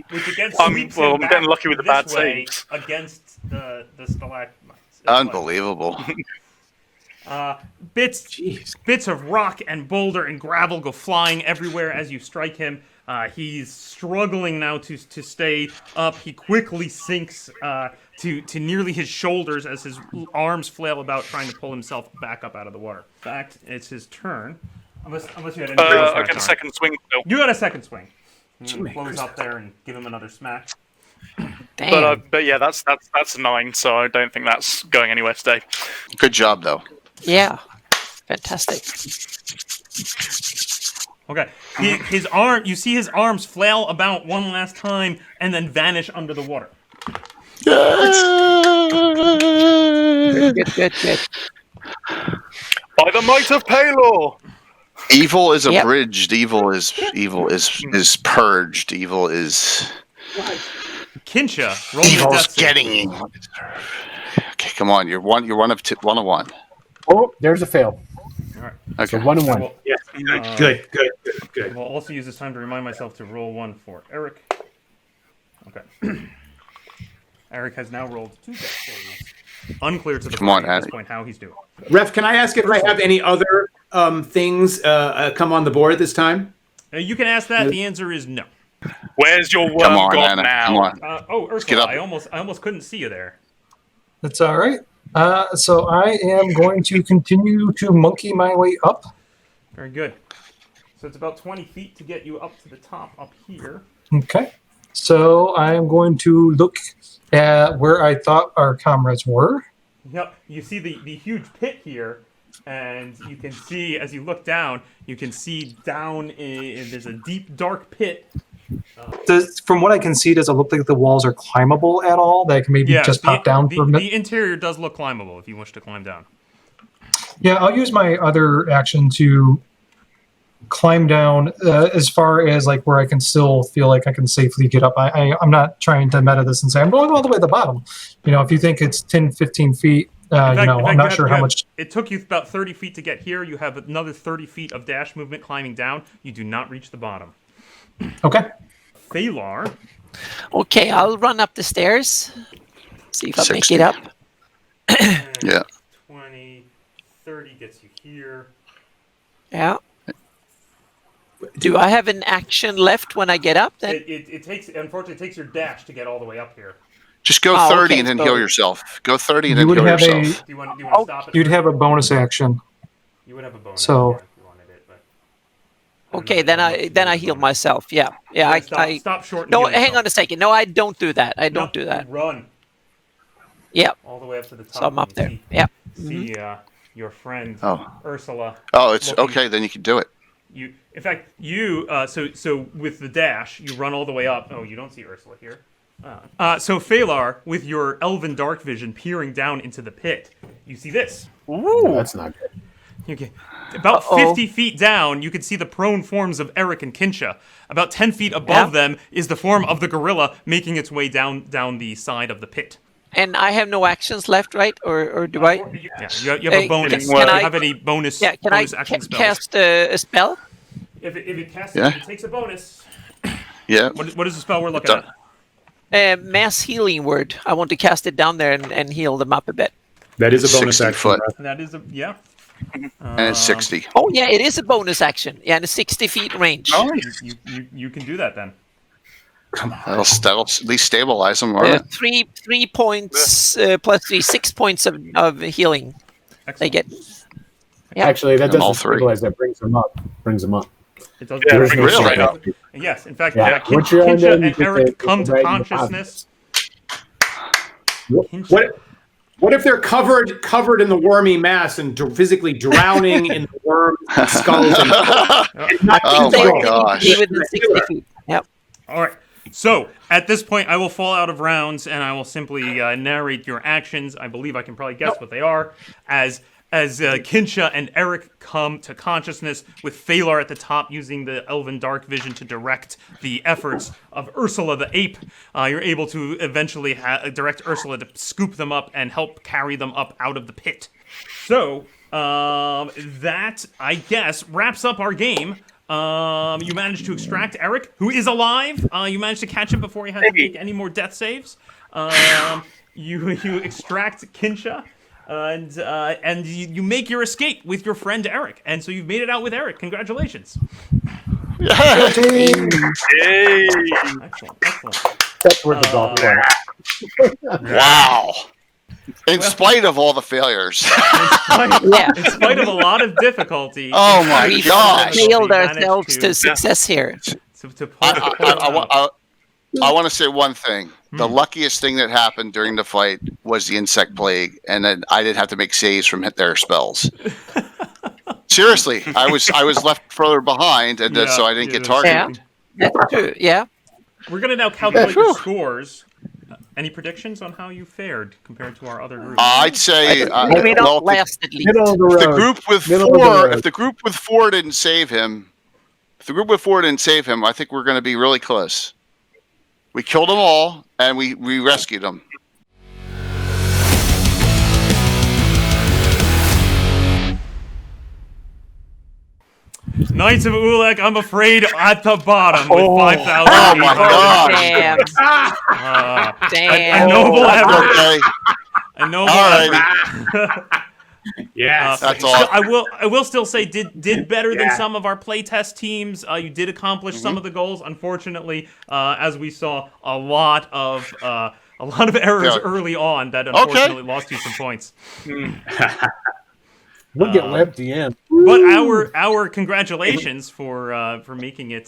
Which again I'm sweeps him back getting lucky with the this bad way saves. against the stalagmites. Unbelievable. Bits of rock and boulder and gravel go flying everywhere as you strike him. He's struggling now to stay up. He quickly sinks to nearly his shoulders as his arms flail about trying to pull himself back up out of the water. In fact, it's his turn. Unless you had anything else. I got a second swing still. You got a second swing. Close up there and give him another smack. Damn. But yeah, that's 9, so I don't think that's going anywhere today. Good job, though. Yeah. Fantastic. Okay. His arm. You see his arms flail about one last time and then vanish under the water. Good. By the might of Palor! Evil is abridged. Evil is purged. Evil is. Kincha, roll your Evil's death save. getting. Okay, come on. You're one of 1. Oh, there's a fail. All right. Okay. So 1 and 1. Yeah. Good. I'll also use this time to remind myself to roll 1 for Eric. Okay. Eric has now rolled 2 death saves. Unclear to the party at this point how he's doing. Ref, can I ask if I have any other things come on the board this time? You can ask that. The answer is no. Where's your worm Come on, god Anna. now? Come on. Ursula, get up. I almost couldn't see you there. That's all right. So I am going to continue to monkey my way up. Very good. So it's about 20 feet to get you up to the top up here. Okay. So I am going to look at where I thought our comrades were. Yep. You see the huge pit here, and you can see as you look down, you can see down. There's a deep, dark pit From what I can see, does it look like the walls are climbable at all? That I can maybe just pop down for a minute? The interior does look climbable if you wish to climb down. Yeah, I'll use my other action to climb down as far as like where I can still feel like I can safely get up. I'm not trying to meta this and say I'm going all the way to the bottom. If you think it's 10, 15 feet, I'm not sure how much. It took you about 30 feet to get here. You have another 30 feet of dash movement climbing down. You do not reach the bottom. Okay. Phalar. Okay, I'll run up the stairs. See if I make 60. it up. Yeah. 20, 30 gets you here. Yeah. Do I have an action left when I get up then? Unfortunately, it takes your dash to get all the way up here. Just go 30 and then heal yourself. Go 30 and then heal yourself. Do you want to stop it? You'd have a bonus action. You would have a bonus. So. If you wanted it, but Okay, then I heal myself. Yeah. Stop short. And no, heal hang yourself. on a second. No, I don't do that. I don't do that. Run. Yeah. All the way up to the top. So I'm up there. Yeah. See your friend Ursula. Oh, it's okay. Then you can do it. In fact, so with the dash, you run all the way up. Oh, you don't see Ursula here. So Phalar, with your elven dark vision peering down into the pit, you see this. Ooh, that's not good. Okay. About 50 feet down, you can see the prone forms of Eric and Kinsha. About 10 feet above them is the form of the gorilla making its way down the side of the pit. And I have no actions left, right? Or do I? Yeah, you have a bonus. Can I have any bonus? Yeah, can bonus I action spells? cast a spell? If it casts it takes a bonus. Yeah. What is the spell we're looking at? Mass healing word. I want to cast it down there and heal them up a bit. That is a bonus 60 action. foot. That is and it's 60. Oh yeah, it is a bonus action. Yeah, in a 60 feet range. You can do that then. Come on. That'll at least stabilize them, won't it? 3 points plus 3, 6 points of healing. Excellent. They get. Yeah. Actually, that all doesn't three. stabilize. That brings them up. It does. Yeah, There's no really? shit up. Yes, in fact, Yeah. Kinsha Once you're on there, you and get Eric the come to right consciousness. What if they're covered in the wormy mass and physically drowning in the worms and skulls? Oh They my can gosh. be within 60 feet. Yep. All right. So at this point, I will fall out of rounds, and I will simply narrate your actions. I believe I can probably guess what they are. As Kinsha and Eric come to consciousness, with Phalar at the top using the Elven Dark Vision to direct the efforts of Ursula the Ape, you're able to eventually direct Ursula to scoop them up and help carry them up out of the pit. So that, I guess, wraps up our game. You managed to extract Eric, who is alive. You managed to catch him before he had to make any more death saves. You extract Kinsha. And you make your escape with your friend Eric, and so you've made it out with Eric. Congratulations! Yay! Excellent. That's where the golf went. Wow. In spite of all the failures. In spite of a lot of difficulty. Oh my We gosh. failed managed ourselves to success here. to pull it out. I want to say one thing. The luckiest thing that happened during the fight was the insect plague, and then I didn't have to make saves from their spells. Seriously, I was left further behind, and so I didn't get targeted. Yeah, that's true. Yeah. We're gonna now calculate your scores. Any predictions on how you fared compared to our other groups? I'd say We don't last at least. Middle of the road. the group with Middle of the four. road. If the group with four didn't save him, I think we're going to be really close. We killed them all, and we rescued them. Knights of Ulek, I'm afraid, at the bottom with 5,000. Oh my God! Damn. Damn. A noble effort. Okay, A noble Alrighty. effort. Yes. that's all. I will still say did better than some of our playtest teams. You did accomplish some of the goals. Unfortunately, as we saw, a lot of errors early on that unfortunately lost you some points. We'll get web DM. But our congratulations for making it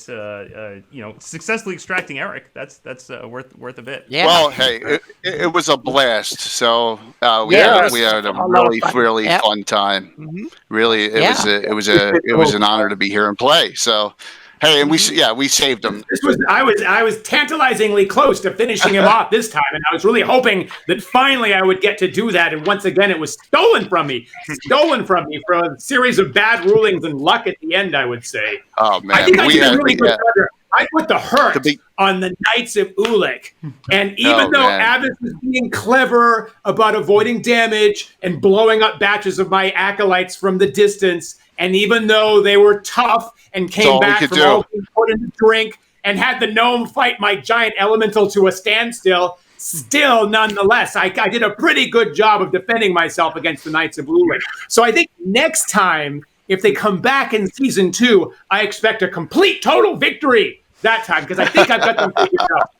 successfully extracting Eric. That's worth a bit. Yeah. Well, hey, it was a blast. So we Yeah, had a a lot of really fun. really Yeah. fun time. Mhm. Really, it was an honor to be here and play. So Hey, and we saved them. I was tantalizingly close to finishing him off this time, and I was really hoping that finally I would get to do that. And once again, it was stolen from me for a series of bad rulings and luck at the end. I would say. Oh man, I think I did a really good job. I put the hurt on the Knights of Ulek, and even though Abbas was being clever about avoiding damage and blowing up batches of my acolytes from the distance, and even though they were tough and came back from all being put in the drink and had the gnome fight my giant elemental to a standstill, still, nonetheless, I did a pretty good job of defending myself against the Knights of Ulek. So I think next time, if they come back in season 2, I expect a complete, total victory that time, because I think I've got them figured out.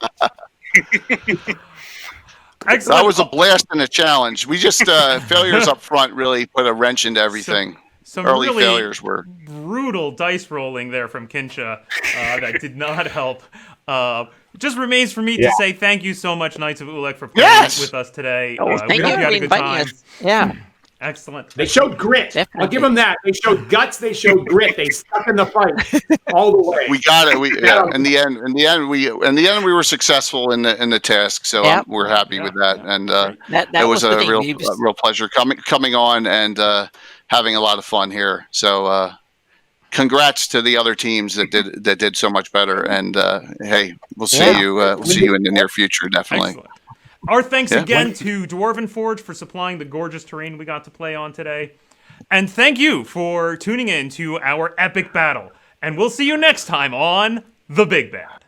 Excellent. That was a blast and a challenge. We just failures up front really put a wrench into everything. Some early really failures were brutal dice rolling there from Kincha. That did not help. It just remains for me to say thank you so much, Knights of Ulek, for playing with us today. Oh, thank we hope you you had a good time. us. Yeah. Excellent. They showed grit. Definitely. I'll give them that. They showed guts. They showed grit. They stuck in the fight all the way. We got it. In the end, we were successful in the task. So we're happy with that. And it was a real pleasure coming on and having a lot of fun here. So congrats to the other teams that did so much better. And hey, we'll see you in the near future. Definitely. Excellent. Our thanks again to Dwarven Forge for supplying the gorgeous terrain we got to play on today. And thank you for tuning in to our epic battle. And we'll see you next time on The Big Bad.